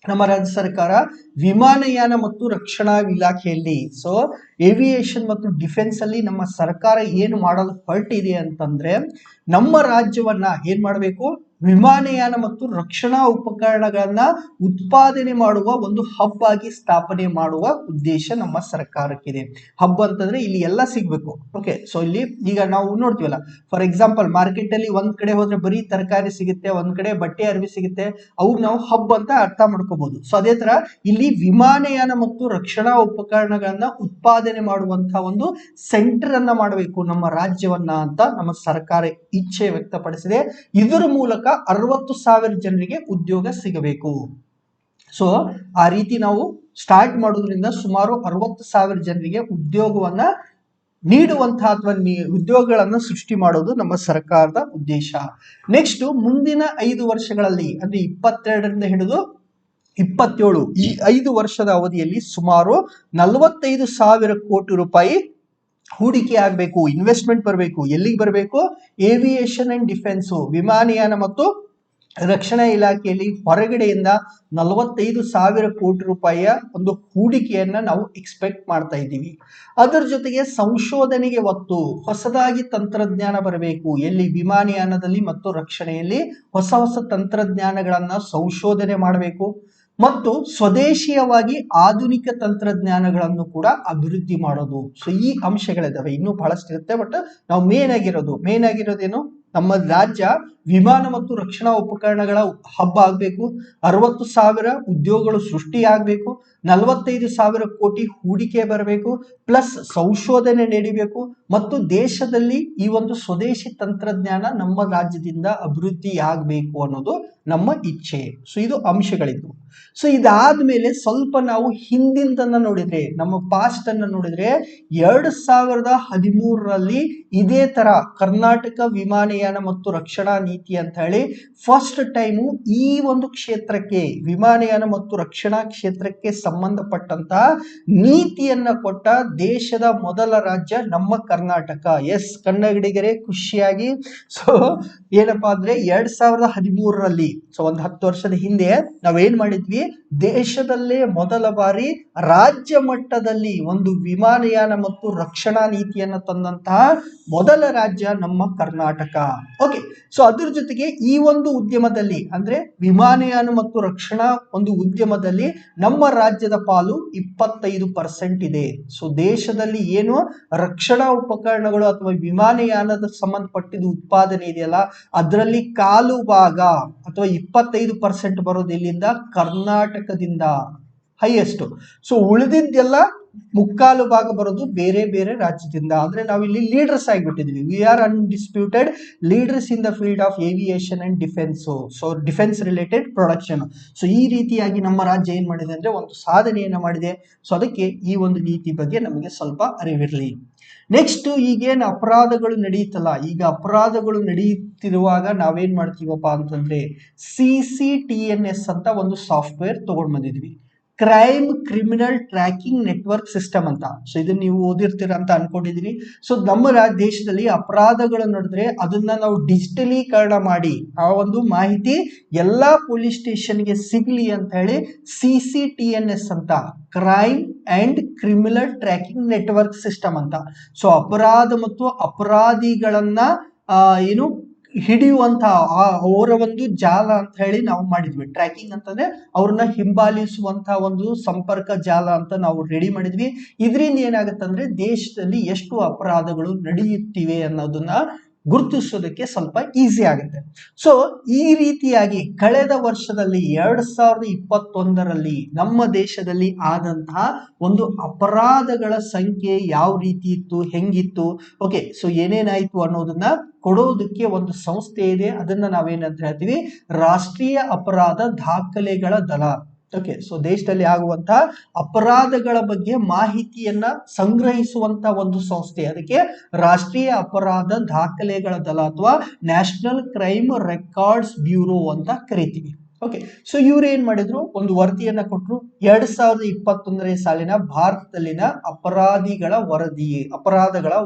ನಮ್ಮ ರಾಜ್ಯ ಸರ್ಕಾರ ವಿಮಾನಯಾನ ಮತ್ತು ರಕ್ಷಣಾ ಇಲಾಖೆಯಲ್ಲಿ, ಸೊ ಏವಿಯೇಷನ್ ಮತ್ತು ಡಿಫೆನ್ಸ್ ಅಲ್ಲಿ ನಮ್ಮ ಸರ್ಕಾರ ಏನು ಮಾಡಲು ಹೊರಟಿದೆ ಅಂತಂದ್ರೆ, ನಮ್ಮ ರಾಜ್ಯವನ್ನ ಏನ್ ಮಾಡಬೇಕು, ವಿಮಾನಯಾನ ಮತ್ತು ರಕ್ಷಣಾ ಉಪಕರಣಗಳನ್ನ ಉತ್ಪಾದನೆ ಮಾಡುವ ಒಂದು ಹಬ್ ಆಗಿ ಸ್ಥಾಪನೆ ಮಾಡುವ ಉದ್ದೇಶ ನಮ್ಮ ಸರ್ಕಾರಕ್ಕಿದೆ. ಹಬ್ ಅಂತಂದ್ರೆ ಇಲ್ಲಿ ಎಲ್ಲ ಸಿಗ್ಬೇಕು. ಓಕೆ, ಸೊ ಇಲ್ಲಿ ಈಗ ನಾವು ನೋಡ್ತೀವಲ್ಲ, ಫಾರ್ ಎಕ್ಸಾಂಪಲ್ ಮಾರ್ಕೆಟ್ ಅಲ್ಲಿ ಒಂದ್ ಕಡೆ ಹೋದ್ರೆ ಬರೀ ತರಕಾರಿ ಸಿಗುತ್ತೆ, ಒಂದ್ ಕಡೆ ಬಟ್ಟೆ ಅರಿವಿ ಸಿಗುತ್ತೆ, ಅವು ನಾವು ಹಬ್ ಅಂತ ಅರ್ಥ ಮಾಡ್ಕೋಬಹುದು. ಸೊ ಅದೇ ತರ ಇಲ್ಲಿ ವಿಮಾನಯಾನ ಮತ್ತು ರಕ್ಷಣಾ ಉಪಕರಣಗಳನ್ನ ಉತ್ಪಾದನೆ ಮಾಡುವಂತಹ ಒಂದು ಸೆಂಟರ್ ಅನ್ನ ಮಾಡಬೇಕು ನಮ್ಮ ರಾಜ್ಯವನ್ನ ಅಂತ ನಮ್ಮ ಸರ್ಕಾರ ಇಚ್ಛೆ ವ್ಯಕ್ತಪಡಿಸಿದೆ. ಇದರ ಮೂಲಕ 60,000 ಜನರಿಗೆ ಉದ್ಯೋಗ ಸಿಗಬೇಕು. ಸೊ ಆ ರೀತಿ ನಾವು ಸ್ಟಾರ್ಟ್ ಮಾಡೋದ್ರಿಂದ ಸುಮಾರು 60,000 ಜನರಿಗೆ ಉದ್ಯೋಗವನ್ನ ನೀಡುವಂತಹ ಅಥವಾ ಉದ್ಯೋಗಗಳನ್ನ ಸೃಷ್ಟಿ ಮಾಡೋದು ನಮ್ಮ ಸರ್ಕಾರದ ಉದ್ದೇಶ. ನೆಕ್ಸ್ಟ್ ಮುಂದಿನ 5 ವರ್ಷಗಳಲ್ಲಿ ಅಂದ್ರೆ 22ರಿಂದ ಹಿಡಿದು 27 ಈ 5 ವರ್ಷದ ಅವಧಿಯಲ್ಲಿ ಸುಮಾರು 45,000 ಕೋಟಿ ರೂಪಾಯಿ ಹೂಡಿಕೆ ಆಗಬೇಕು, ಇನ್ವೆಸ್ಟ್ಮೆಂಟ್ ಬರಬೇಕು. ಎಲ್ಲಿಗೆ ಬರಬೇಕು? ಏವಿಯೇಷನ್ ಅಂಡ್ ಡಿಫೆನ್ಸ್, ವಿಮಾನಯಾನ ಮತ್ತು ರಕ್ಷಣಾ ಇಲಾಖೆಯಲ್ಲಿ ಹೊರಗಡೆಯಿಂದ 45,000 ಕೋಟಿ ರೂಪಾಯಿಯ ಒಂದು ಹೂಡಿಕೆಯನ್ನ ನಾವು ಎಕ್ಸ್ಪೆಕ್ಟ್ ಮಾಡ್ತಾ ಇದ್ದೀವಿ. ಅದರ ಜೊತೆಗೆ ಸಂಶೋಧನೆಗೆ ಒತ್ತು, ಹೊಸದಾಗಿ ತಂತ್ರಜ್ಞಾನ ಬರಬೇಕು. ಎಲ್ಲಿ? ವಿಮಾನಯಾನದಲ್ಲಿ ಮತ್ತು ರಕ್ಷಣೆಯಲ್ಲಿ ಹೊಸ ಹೊಸ ತಂತ್ರಜ್ಞಾನಗಳನ್ನ ಸಂಶೋಧನೆ ಮಾಡಬೇಕು ಮತ್ತು ಸ್ವದೇಶೀಯವಾಗಿ ಆಧುನಿಕ ತಂತ್ರಜ್ಞಾನಗಳನ್ನು ಕೂಡ ಅಭಿವೃದ್ಧಿ ಮಾಡೋದು. ಸೊ ಈ ಅಂಶಗಳಿದಾವೆ, ಇನ್ನೂ ಬಹಳಷ್ಟು ಇರುತ್ತೆ. ಬಟ್ ನಾವು ಮೇನ್ ಆಗಿರೋದೇನು, ನಮ್ಮ ರಾಜ್ಯ ವಿಮಾನ ಮತ್ತು ರಕ್ಷಣಾ ಉಪಕರಣಗಳ ಹಬ್ ಆಗಬೇಕು, 60,000 ಉದ್ಯೋಗಗಳು ಸೃಷ್ಟಿ ಆಗಬೇಕು, 45,000 ಕೋಟಿ ಹೂಡಿಕೆ ಬರಬೇಕು, ಪ್ಲಸ್ ಸಂಶೋಧನೆ ನಡೀಬೇಕು ಮತ್ತು ದೇಶದಲ್ಲಿ ಈ ಒಂದು ಸ್ವದೇಶಿ ತಂತ್ರಜ್ಞಾನ ನಮ್ಮ ರಾಜ್ಯದಿಂದ ಅಭಿವೃದ್ಧಿ ಆಗಬೇಕು ಅನ್ನೋದು ನಮ್ಮ ಇಚ್ಛೆ. ಸೊ ಇದು ಅಂಶಗಳಿದ್ದು. ಸೊ ಇದಾದ್ಮೇಲೆ ಸ್ವಲ್ಪ ನಾವು ಹಿಂದಿಂದನ್ನ ನೋಡಿದ್ರೆ, ನಮ್ಮ ಪಾಸ್ಟ್ ಅನ್ನ ನೋಡಿದ್ರೆ 2013ರಲ್ಲಿ ಇದೇ ತರ ಕರ್ನಾಟಕ ವಿಮಾನಯಾನ ಮತ್ತು ರಕ್ಷಣಾ ನೀತಿ ಅಂತ ಹೇಳಿ ಫಸ್ಟ್ ಟೈಮು ಈ ಒಂದು ಕ್ಷೇತ್ರಕ್ಕೆ, ವಿಮಾನಯಾನ ಮತ್ತು ರಕ್ಷಣಾ ಕ್ಷೇತ್ರಕ್ಕೆ ಸಂಬಂಧಪಟ್ಟಂತಹ ನೀತಿಯನ್ನ ಕೊಟ್ಟ ದೇಶದ ಮೊದಲ ರಾಜ್ಯ ನಮ್ಮ ಕರ್ನಾಟಕ. ಎಸ್ ಕನ್ನಡಿಗರೇ ಖುಷಿಯಾಗಿ. ಸೊ ಏನಪ್ಪಾ ಅಂದ್ರೆ 2013ರಲ್ಲಿ, ಸೊ ಒಂದು 10 ವರ್ಷದ ಹಿಂದೆ ನಾವೇನ್ ಮಾಡಿದ್ವಿ, ದೇಶದಲ್ಲೇ ಮೊದಲ ಬಾರಿ ರಾಜ್ಯ ಮಟ್ಟದಲ್ಲಿ ಒಂದು ವಿಮಾನಯಾನ ಮತ್ತು ರಕ್ಷಣಾ ನೀತಿಯನ್ನ ತಂದಂತಹ ಮೊದಲ ರಾಜ್ಯ ನಮ್ಮ ಕರ್ನಾಟಕ. ಓಕೆ, ಸೊ ಅದ್ರ ಜೊತೆಗೆ ಈ ಒಂದು ಉದ್ಯಮದಲ್ಲಿ ಅಂದ್ರೆ ವಿಮಾನಯಾನ ಮತ್ತು ರಕ್ಷಣಾ ಒಂದು ಉದ್ಯಮದಲ್ಲಿ ನಮ್ಮ ರಾಜ್ಯದ ಪಾಲು 25% ಇದೆ. ಸೊ ದೇಶದಲ್ಲಿ ಏನು ರಕ್ಷಣಾ ಉಪಕರಣಗಳು ಅಥವಾ ವಿಮಾನಯಾನದ ಸಂಬಂಧಪಟ್ಟಿದ ಉತ್ಪಾದನೆ ಇದೆಯಲ್ಲ, ಅದರಲ್ಲಿ ಕಾಲು ಭಾಗ ಅಥವಾ 25% ಬರೋದು ಎಲ್ಲಿಂದ? ಕರ್ನಾಟಕದಿಂದ ಹೈಯೆಸ್ಟ್. ಸೊ ಉಳಿದಿದ್ದೆಲ್ಲ ಮುಕ್ಕಾಲು ಭಾಗ ಬರೋದು ಬೇರೆ ಬೇರೆ ರಾಜ್ಯದಿಂದ. ಅಂದ್ರೆ ನಾವಿಲ್ಲಿ ಲೀಡರ್ಸ್ ಆಗಿಬಿಟ್ಟಿದ್ವಿ. We are undisputed leaders in the field of aviation and defence. So defence related production. So ಈ ರೀತಿಯಾಗಿ ನಮ್ಮ ರಾಜ್ಯ ಏನ್ ಮಾಡಿದೆ ಅಂದ್ರೆ ಒಂದು ಸಾಧನೆಯನ್ನ ಮಾಡಿದೆ. ಸೊ ಅದಕ್ಕೆ ಈ ಒಂದು ನೀತಿ ಬಗ್ಗೆ ನಮಗೆ ಸ್ವಲ್ಪ ಅರಿವಿರಲಿ. ನೆಕ್ಸ್ಟ್ ಈಗೇನು ಅಪರಾಧಗಳು ನಡೆಯುತ್ತಲ್ಲ, ಈಗ ಅಪರಾಧಗಳು ನಡೆಯುತ್ತಿರುವಾಗ ನಾವೇನ್ ಮಾಡ್ತೀವಪ್ಪ ಅಂತಂದ್ರೆ CCTNS ಅಂತ ಒಂದು ಸಾಫ್ಟ್ವೇರ್ ತಗೊಂಡ್ ಬಂದಿದ್ವಿ, crime criminal tracking network system ಅಂತ. ಸೊ ಇದನ್ನ ನೀವು ಓದಿರ್ತೀರ ಅಂತ ಅನ್ಕೊಂಡಿದೀನಿ. ಸೊ ನಮ್ಮ ದೇಶದಲ್ಲಿ ಅಪರಾಧಗಳು ನಡೆದ್ರೆ ಅದನ್ನ ನಾವು ಡಿಜಿಟಲೀಕರಣ ಮಾಡಿ ಆ ಒಂದು ಮಾಹಿತಿ ಎಲ್ಲಾ ಪೊಲೀಸ್ ಸ್ಟೇಷನ್ಗೆ ಸಿಗ್ಲಿ ಅಂತ ಹೇಳಿ CCTNS ಅಂತ, crime and criminal tracking network system ಅಂತ. ಸೊ ಅಪರಾಧ ಮತ್ತು ಅಪರಾಧಿಗಳನ್ನ ಏನು ಹಿಡಿಯುವಂತ ಅವರ ಒಂದು ಜಾಲ ಅಂತ ಹೇಳಿ ನಾವು ಮಾಡಿದ್ವಿ. ಟ್ರ್ಯಾಕಿಂಗ್ ಅಂತಂದ್ರೆ ಅವ್ರನ್ನ ಹಿಂಬಾಲಿಸುವಂತಹ ಒಂದು ಸಂಪರ್ಕ ಜಾಲ ಅಂತ ನಾವು ರೆಡಿ ಮಾಡಿದ್ವಿ. ಇದರಿಂದ ಏನಾಗುತ್ತಂದ್ರೆ ದೇಶದಲ್ಲಿ ಎಷ್ಟು ಅಪರಾಧಗಳು ನಡೆಯುತ್ತಿವೆ ಅನ್ನೋದನ್ನ ಗುರುತಿಸೋದಕ್ಕೆ ಸ್ವಲ್ಪ ಈಸಿ ಆಗುತ್ತೆ. ಸೊ ಈ ರೀತಿಯಾಗಿ ಕಳೆದ ವರ್ಷದಲ್ಲಿ 2021ರಲ್ಲಿ ನಮ್ಮ ದೇಶದಲ್ಲಿ ಆದಂತಹ ಒಂದು ಅಪರಾಧಗಳ ಸಂಖ್ಯೆ ಯಾವ ರೀತಿ ಇತ್ತು, ಹೆಂಗಿತ್ತು, ಓಕೆ, ಸೊ ಏನೇನಾಯ್ತು ಅನ್ನೋದನ್ನ ಕೊಡೋದಕ್ಕೆ ಒಂದು ಸಂಸ್ಥೆ ಇದೆ. ಅದನ್ನ ನಾವೇನಂತ ಹೇಳ್ತೀವಿ, ರಾಷ್ಟ್ರೀಯ ಅಪರಾಧ ದಾಖಲೆಗಳ ದಳ. ಓಕೆ, ಸೊ ದೇಶದಲ್ಲಿ ಆಗುವಂತಹ ಅಪರಾಧಗಳ ಬಗ್ಗೆ ಮಾಹಿತಿಯನ್ನ ಸಂಗ್ರಹಿಸುವಂತ ಒಂದು ಸಂಸ್ಥೆ, ಅದಕ್ಕೆ ರಾಷ್ಟ್ರೀಯ ಅಪರಾಧ ದಾಖಲೆಗಳ ದಳ ಅಥವಾ ನ್ಯಾಷನಲ್ ಕ್ರೈಮ್ ರೆಕಾರ್ಡ್ಸ್ ಬ್ಯೂರೋ ಅಂತ ಕರಿತೀವಿ. ಓಕೆ, ಸೊ ಇವ್ರು ಏನ್ ಮಾಡಿದ್ರು, ಒಂದು ವರದಿಯನ್ನ ಕೊಟ್ರು. 2021 ಸಾಲಿನ ಭಾರತದಲ್ಲಿನ ಅಪರಾಧಗಳ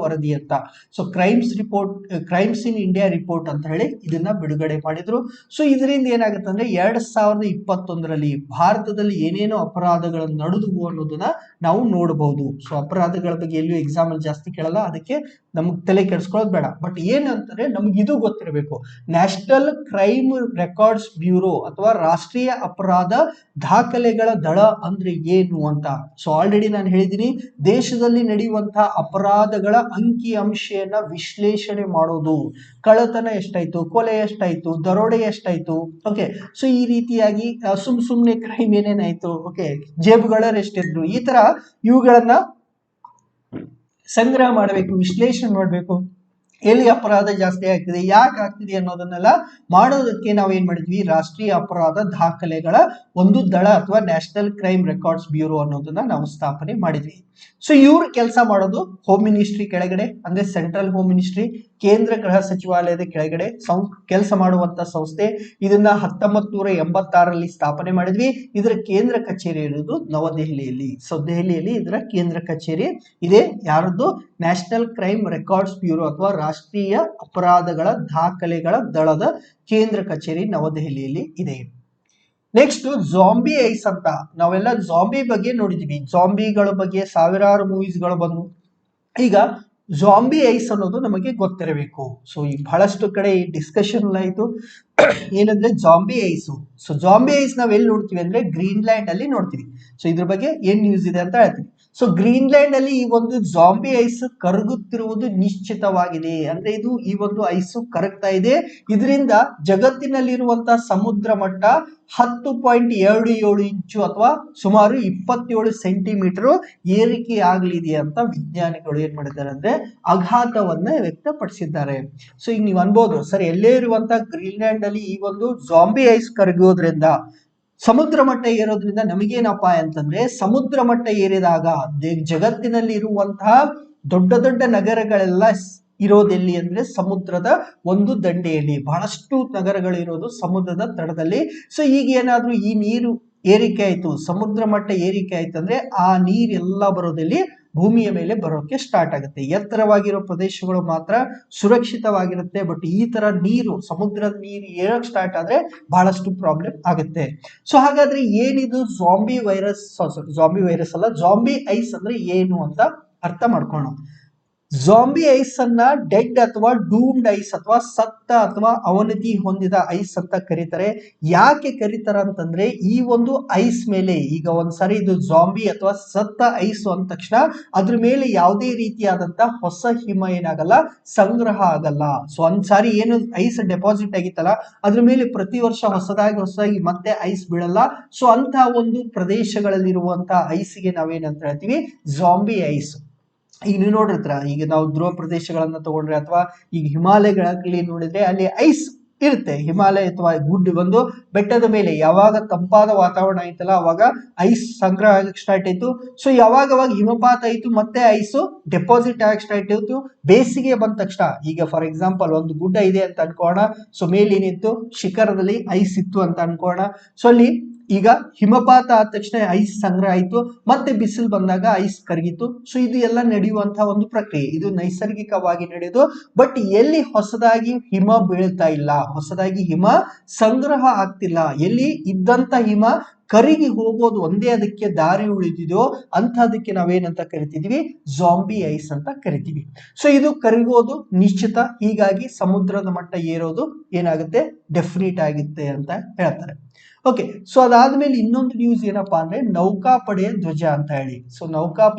ವರದಿ ಅಂತ. So crimes in India report ಅಂತ ಹೇಳಿ ಇದನ್ನ ಬಿಡುಗಡೆ ಮಾಡಿದ್ರು. ಸೊ ಇದರಿಂದ ಏನಾಗುತ್ತೆ ಅಂದ್ರೆ 2021ರಲ್ಲಿ ಭಾರತದಲ್ಲಿ ಏನೇನೋ ಅಪರಾಧಗಳು ನಡೆದುವು ಅನ್ನೋದನ್ನ ನಾವು ನೋಡಬಹುದು. ಸೊ ಅಪರಾಧಗಳ ಬಗ್ಗೆ ಎಲ್ಲಿಯೂ ಎಕ್ಸಾಮ್ ಅಲ್ಲಿ ಜಾಸ್ತಿ ಕೇಳಲ್ಲ, ಅದಕ್ಕೆ ನಮ್ಗೆ ತಲೆ ಕೆಡಿಸ್ಕೊಳ್ಳೋದು ಬೇಡ. ಬಟ್ ಏನಂತಾರೆ, ನಮ್ಗೆ ಇದು ಗೊತ್ತಿರಬೇಕು, ನ್ಯಾಷನಲ್ ಕ್ರೈಮ್ ರೆಕಾರ್ಡ್ಸ್ ಬ್ಯೂರೋ ಅಥವಾ ರಾಷ್ಟ್ರೀಯ ಅಪರಾಧ ದಾಖಲೆಗಳ ದಳ ಅಂದ್ರೆ ಏನು ಅಂತ. ಸೊ ಆಲ್ರೆಡಿ ನಾನು ಹೇಳಿದ್ದೀನಿ, ದೇಶದಲ್ಲಿ ನಡೆಯುವಂತಹ ಅಪರಾಧಗಳ ಅಂಕಿ ಅಂಶೆಯನ್ನ ವಿಶ್ಲೇಷಣೆ ಮಾಡೋದು. ಕಳ್ಳತನ ಎಷ್ಟಾಯ್ತು, ಕೊಲೆ ಎಷ್ಟಾಯ್ತು, ದರೋಡೆ ಎಷ್ಟಾಯ್ತು, ಓಕೆ. ಸೊ ಈ ರೀತಿಯಾಗಿ ಸುಮ್ನೆ ಕ್ರೈಮ್ ಏನೇನಾಯ್ತು, ಓಕೆ, ಜೇಬುಗಳರು ಎಷ್ಟಿದ್ರು, ಈ ತರ ಇವುಗಳನ್ನ ಸಂಗ್ರಹ ಮಾಡಬೇಕು, ವಿಶ್ಲೇಷಣೆ ಮಾಡಬೇಕು. ಎಲ್ಲಿ ಅಪರಾಧ ಜಾಸ್ತಿ ಆಗ್ತಿದೆ, ಯಾಕೆ ಆಗ್ತಿದೆ ಅನ್ನೋದನ್ನೆಲ್ಲ ಮಾಡೋದಕ್ಕೆ ನಾವು ಏನ್ ಮಾಡಿದ್ವಿ, ರಾಷ್ಟ್ರೀಯ ಅಪರಾಧ ದಾಖಲೆಗಳ ಒಂದು ದಳ ಅಥವಾ ನ್ಯಾಷನಲ್ ಕ್ರೈಮ್ ರೆಕಾರ್ಡ್ಸ್ ಬ್ಯೂರೋ ಅನ್ನೋದನ್ನ ನಾವು ಸ್ಥಾಪನೆ ಮಾಡಿದ್ವಿ. ಸೊ ಇವ್ರು ಕೆಲಸ ಮಾಡೋದು ಹೋಮ್ ಮಿನಿಸ್ಟ್ರಿ ಕೆಳಗಡೆ, ಅಂದ್ರೆ ಸೆಂಟ್ರಲ್ ಹೋಮ್ ಮಿನಿಸ್ಟ್ರಿ, ಕೇಂದ್ರ ಗೃಹ ಸಚಿವಾಲಯದ ಕೆಳಗಡೆ ಕೆಲಸ ಮಾಡುವಂತ ಸಂಸ್ಥೆ. ಇದನ್ನ 1986ರಲ್ಲಿ ಸ್ಥಾಪನೆ ಮಾಡಿದ್ವಿ. ಇದರ ಕೇಂದ್ರ ಕಚೇರಿ ಇರುವುದು ನವದೆಹಲಿಯಲ್ಲಿ. ಸೊ ದೆಹಲಿಯಲ್ಲಿ ಇದರ ಕೇಂದ್ರ ಕಚೇರಿ ಇದೆ. ಯಾರದ್ದು? ನ್ಯಾಷನಲ್ ಕ್ರೈಮ್ ರೆಕಾರ್ಡ್ಸ್ ಬ್ಯೂರೋ ಅಥವಾ ರಾಷ್ಟ್ರೀಯ ಅಪರಾಧಗಳ ದಾಖಲೆಗಳ ದಳದ ಕೇಂದ್ರ ಕಚೇರಿ ನವದೆಹಲಿಯಲ್ಲಿ ಇದೆ. ನೆಕ್ಸ್ಟ್ ಜಾಂಬಿ ಐಸ್ ಅಂತ. ನಾವೆಲ್ಲ ಜಾಂಬಿ ಬಗ್ಗೆ ನೋಡಿದೀವಿ, ಜಾಂಬಿಗಳ ಬಗ್ಗೆ ಸಾವಿರಾರು ಮೂವೀಸ್ಗಳು ಬಂದು. ಈಗ ಜಾಂಬಿ ಐಸ್ ಅನ್ನೋದು ನಮಗೆ ಗೊತ್ತಿರಬೇಕು. ಸೊ ಈ ಬಹಳಷ್ಟು ಕಡೆ ಈ ಡಿಸ್ಕಷನ್ ಆಯ್ತು ಏನಂದ್ರೆ zombie ice. So zombie ice ನಾವ್ ಎಲ್ಲಿ ನೋಡ್ತೀವಿ ಅಂದ್ರೆ ಗ್ರೀನ್ಲ್ಯಾಂಡ್ ಅಲ್ಲಿ ನೋಡ್ತೀವಿ. ಸೊ ಇದ್ರ ಬಗ್ಗೆ ಏನ್ ನ್ಯೂಸ್ ಇದೆ ಅಂತ ಹೇಳ್ತೀವಿ. ಸೊ ಗ್ರೀನ್ಲ್ಯಾಂಡ್ ಅಲ್ಲಿ ಈ ಒಂದು ಜಾಂಬಿ ಐಸ್ ಕರಗುತ್ತಿರುವುದು ನಿಶ್ಚಿತವಾಗಿದೆ. ಅಂದ್ರೆ ಈ ಒಂದು ಐಸು ಕರಗ್ತಾ ಇದೆ. ಇದರಿಂದ ಜಗತ್ತಿನಲ್ಲಿರುವಂತಹ ಸಮುದ್ರ ಮಟ್ಟ 10.27 ಇಂಚು ಅಥವಾ ಸುಮಾರು 27 ಸೆಂಟಿಮೀಟರ್ ಏರಿಕೆ ಆಗಲಿದೆ ಅಂತ ವಿಜ್ಞಾನಿಗಳು ಏನ್ ಮಾಡಿದ್ದಾರೆ ಅಂದ್ರೆ ಆಘಾತವನ್ನ ವ್ಯಕ್ತಪಡಿಸಿದ್ದಾರೆ. ಸೊ ಈಗ ನೀವು ಅನ್ಬೋದು, ಸರ್ ಎಲ್ಲೇ ಇರುವಂತಹ ಗ್ರೀನ್ಲ್ಯಾಂಡ್ ಅಲ್ಲಿ ಈ ಒಂದು ಜಾಂಬಿ ಐಸ್ ಕರಗೋದ್ರಿಂದ ಸಮುದ್ರ ಮಟ್ಟ ಏರೋದ್ರಿಂದ ನಮಗೇನಪ್ಪ ಅಂತಂದ್ರೆ, ಸಮುದ್ರ ಮಟ್ಟ ಏರಿದಾಗ ಜಗತ್ತಿನಲ್ಲಿ ಇರುವಂತಹ ದೊಡ್ಡ ದೊಡ್ಡ ನಗರಗಳೆಲ್ಲ ಇರೋದೆಲ್ಲಿ ಅಂದ್ರೆ ಸಮುದ್ರದ ಒಂದು ದಂಡೆಯಲ್ಲಿ. ಬಹಳಷ್ಟು ನಗರಗಳು ಇರೋದು ಸಮುದ್ರದ ತಡದಲ್ಲಿ. ಸೊ ಈಗ ಏನಾದ್ರೂ ಈ ನೀರು ಏರಿಕೆ ಆಯ್ತು, ಸಮುದ್ರ ಮಟ್ಟ ಏರಿಕೆ ಆಯ್ತು ಅಂದ್ರೆ ಆ ನೀರೆಲ್ಲ ಬರೋದಲ್ಲಿ ಭೂಮಿಯ ಮೇಲೆ ಬರೋಕೆ ಸ್ಟಾರ್ಟ್ ಆಗುತ್ತೆ. ಎತ್ತರವಾಗಿರೋ ಪ್ರದೇಶಗಳು ಮಾತ್ರ ಸುರಕ್ಷಿತವಾಗಿರುತ್ತೆ. ಬಟ್ ಈ ತರ ನೀರು, ಸಮುದ್ರದ ನೀರು ಏರಕ್ ಸ್ಟಾರ್ಟ್ ಆದ್ರೆ ಬಹಳಷ್ಟು ಪ್ರಾಬ್ಲಮ್ ಆಗುತ್ತೆ. ಸೊ ಹಾಗಾದ್ರೆ ಏನಿದು ಜಾಂಬಿ ವೈರಸ್ ಅಲ್ಲ, ಜಾಂಬಿ ಐಸ್ ಅಂದ್ರೆ ಏನು ಅಂತ ಅರ್ಥ ಮಾಡ್ಕೊಳ್ಳೋಣ. ಜಾಂಬಿ ಐಸ್ ಅನ್ನ ಡೆಡ್ ಅಥವಾ ಡೂಮ್ಡ್ ಐಸ್ ಅಥವಾ ಸತ್ತ ಅಥವಾ ಅವನತಿ ಹೊಂದಿದ ಐಸ್ ಅಂತ ಕರೀತಾರೆ. ಯಾಕೆ ಕರೀತಾರ ಅಂತಂದ್ರೆ, ಈ ಒಂದು ಐಸ್ ಮೇಲೆ ಈಗ ಒಂದ್ಸರಿ ಇದು ಜಾಂಬಿ ಅಥವಾ ಸತ್ತ ಐಸ್ ಅಂದ ತಕ್ಷಣ ಅದ್ರ ಮೇಲೆ ಯಾವುದೇ ರೀತಿಯಾದಂತ ಹೊಸ ಹಿಮ ಏನಾಗಲ್ಲ, ಸಂಗ್ರಹ ಆಗಲ್ಲ. ಸೊ ಒಂದ್ಸಾರಿ ಏನು ಐಸ್ ಡೆಪಾಸಿಟ್ ಆಗಿತ್ತಲ್ಲ, ಅದ್ರ ಮೇಲೆ ಪ್ರತಿ ವರ್ಷ ಹೊಸದಾಗಿ ಮತ್ತೆ ಐಸ್ ಬೀಳಲ್ಲ. ಸೊ ಅಂತ ಒಂದು ಪ್ರದೇಶಗಳಲ್ಲಿರುವಂತಹ ಐಸ್ಗೆ ನಾವೇನಂತ ಹೇಳ್ತೀವಿ, ಜಾಂಬಿ ಐಸ್. ಈಗ ನೀವು ನೋಡಿರ್ತೀರ, ಈಗ ನಾವು ಧ್ರುವ ಪ್ರದೇಶಗಳನ್ನ ತಗೊಂಡ್ರೆ ಅಥವಾ ಈಗ ಹಿಮಾಲಯಗಳಲ್ಲಿ ನೋಡಿದ್ರೆ ಅಲ್ಲಿ ಐಸ್ ಇರುತ್ತೆ. ಹಿಮಾಲಯ ಅಥವಾ ಒಂದು ಬೆಟ್ಟದ ಮೇಲೆ ಯಾವಾಗ ತಂಪಾದ ವಾತಾವರಣ ಆಯ್ತಲ್ಲ, ಅವಾಗ ಐಸ್ ಸಂಗ್ರಹ ಆಗಕ್ಕೆ ಸ್ಟಾರ್ಟ್ ಆಯ್ತು. ಸೊ ಯಾವಾಗ ಹಿಮಪಾತ ಆಯ್ತು, ಮತ್ತೆ ಐಸು ಡೆಪಾಸಿಟ್ ಆಗಕ್ಕೆ ಸ್ಟಾರ್ಟ್ ಆಯ್ತು. ಬೇಸಿಗೆ ಬಂದ ತಕ್ಷಣ, ಈಗ ಫಾರ್ ಎಕ್ಸಾಂಪಲ್ ಒಂದು ಗುಡ್ಡ ಇದೆ ಅಂತ ಅನ್ಕೋಣ. ಸೊ ಮೇಲೆ ಏನಿತ್ತು, ಶಿಖರದಲ್ಲಿ ಐಸ್ ಇತ್ತು ಅಂತ ಅನ್ಕೋಣ. ಸೊ ಅಲ್ಲಿ ಈಗ ಹಿಮಪಾತ ಆದ ತಕ್ಷಣ ಐಸ್ ಸಂಗ್ರಹ ಆಯ್ತು, ಮತ್ತೆ ಬಿಸಿಲು ಬಂದಾಗ ಐಸ್ ಕರಗಿತು. ಸೊ ಇದು ಎಲ್ಲ ನಡೆಯುವಂತಹ ಒಂದು ಪ್ರಕ್ರಿಯೆ, ಇದು ನೈಸರ್ಗಿಕವಾಗಿ ನಡೆಯೋದು. ಬಟ್ ಎಲ್ಲಿ ಹೊಸದಾಗಿ ಹಿಮ ಬೀಳ್ತಾ ಇಲ್ಲ, ಹೊಸದಾಗಿ ಹಿಮ ಸಂಗ್ರಹ ಆಗ್ತಿಲ್ಲ, ಎಲ್ಲಿ ಇದ್ದಂತ ಹಿಮ ಕರಿಗಿ ಹೋಗೋದು ಒಂದೇ ಅದಕ್ಕೆ ದಾರಿ ಉಳಿದಿದೆಯೋ ಅಂತದಕ್ಕೆ ನಾವೇನಂತ ಕರಿತಿದೀವಿ, ಜಾಂಬಿ ಐಸ್ ಅಂತ ಕರಿತೀವಿ. ಸೊ ಇದು ಕರಗೋದು ನಿಶ್ಚಿತ. ಹೀಗಾಗಿ ಸಮುದ್ರದ ಮಟ್ಟ ಏರೋದು ಏನಾಗುತ್ತೆ, ಡೆಫಿನಿಟ್ ಆಗುತ್ತೆ ಅಂತ ಹೇಳ್ತಾರೆ. ಓಕೆ, ಸೊ ಅದಾದ್ಮೇಲೆ ಇನ್ನೊಂದು ನ್ಯೂಸ್ ಏನಪ್ಪಾ ಅಂದ್ರೆ ನೌಕಾಪಡೆಯ ಧ್ವಜ ಅಂತ ಹೇಳಿ. ಸೊ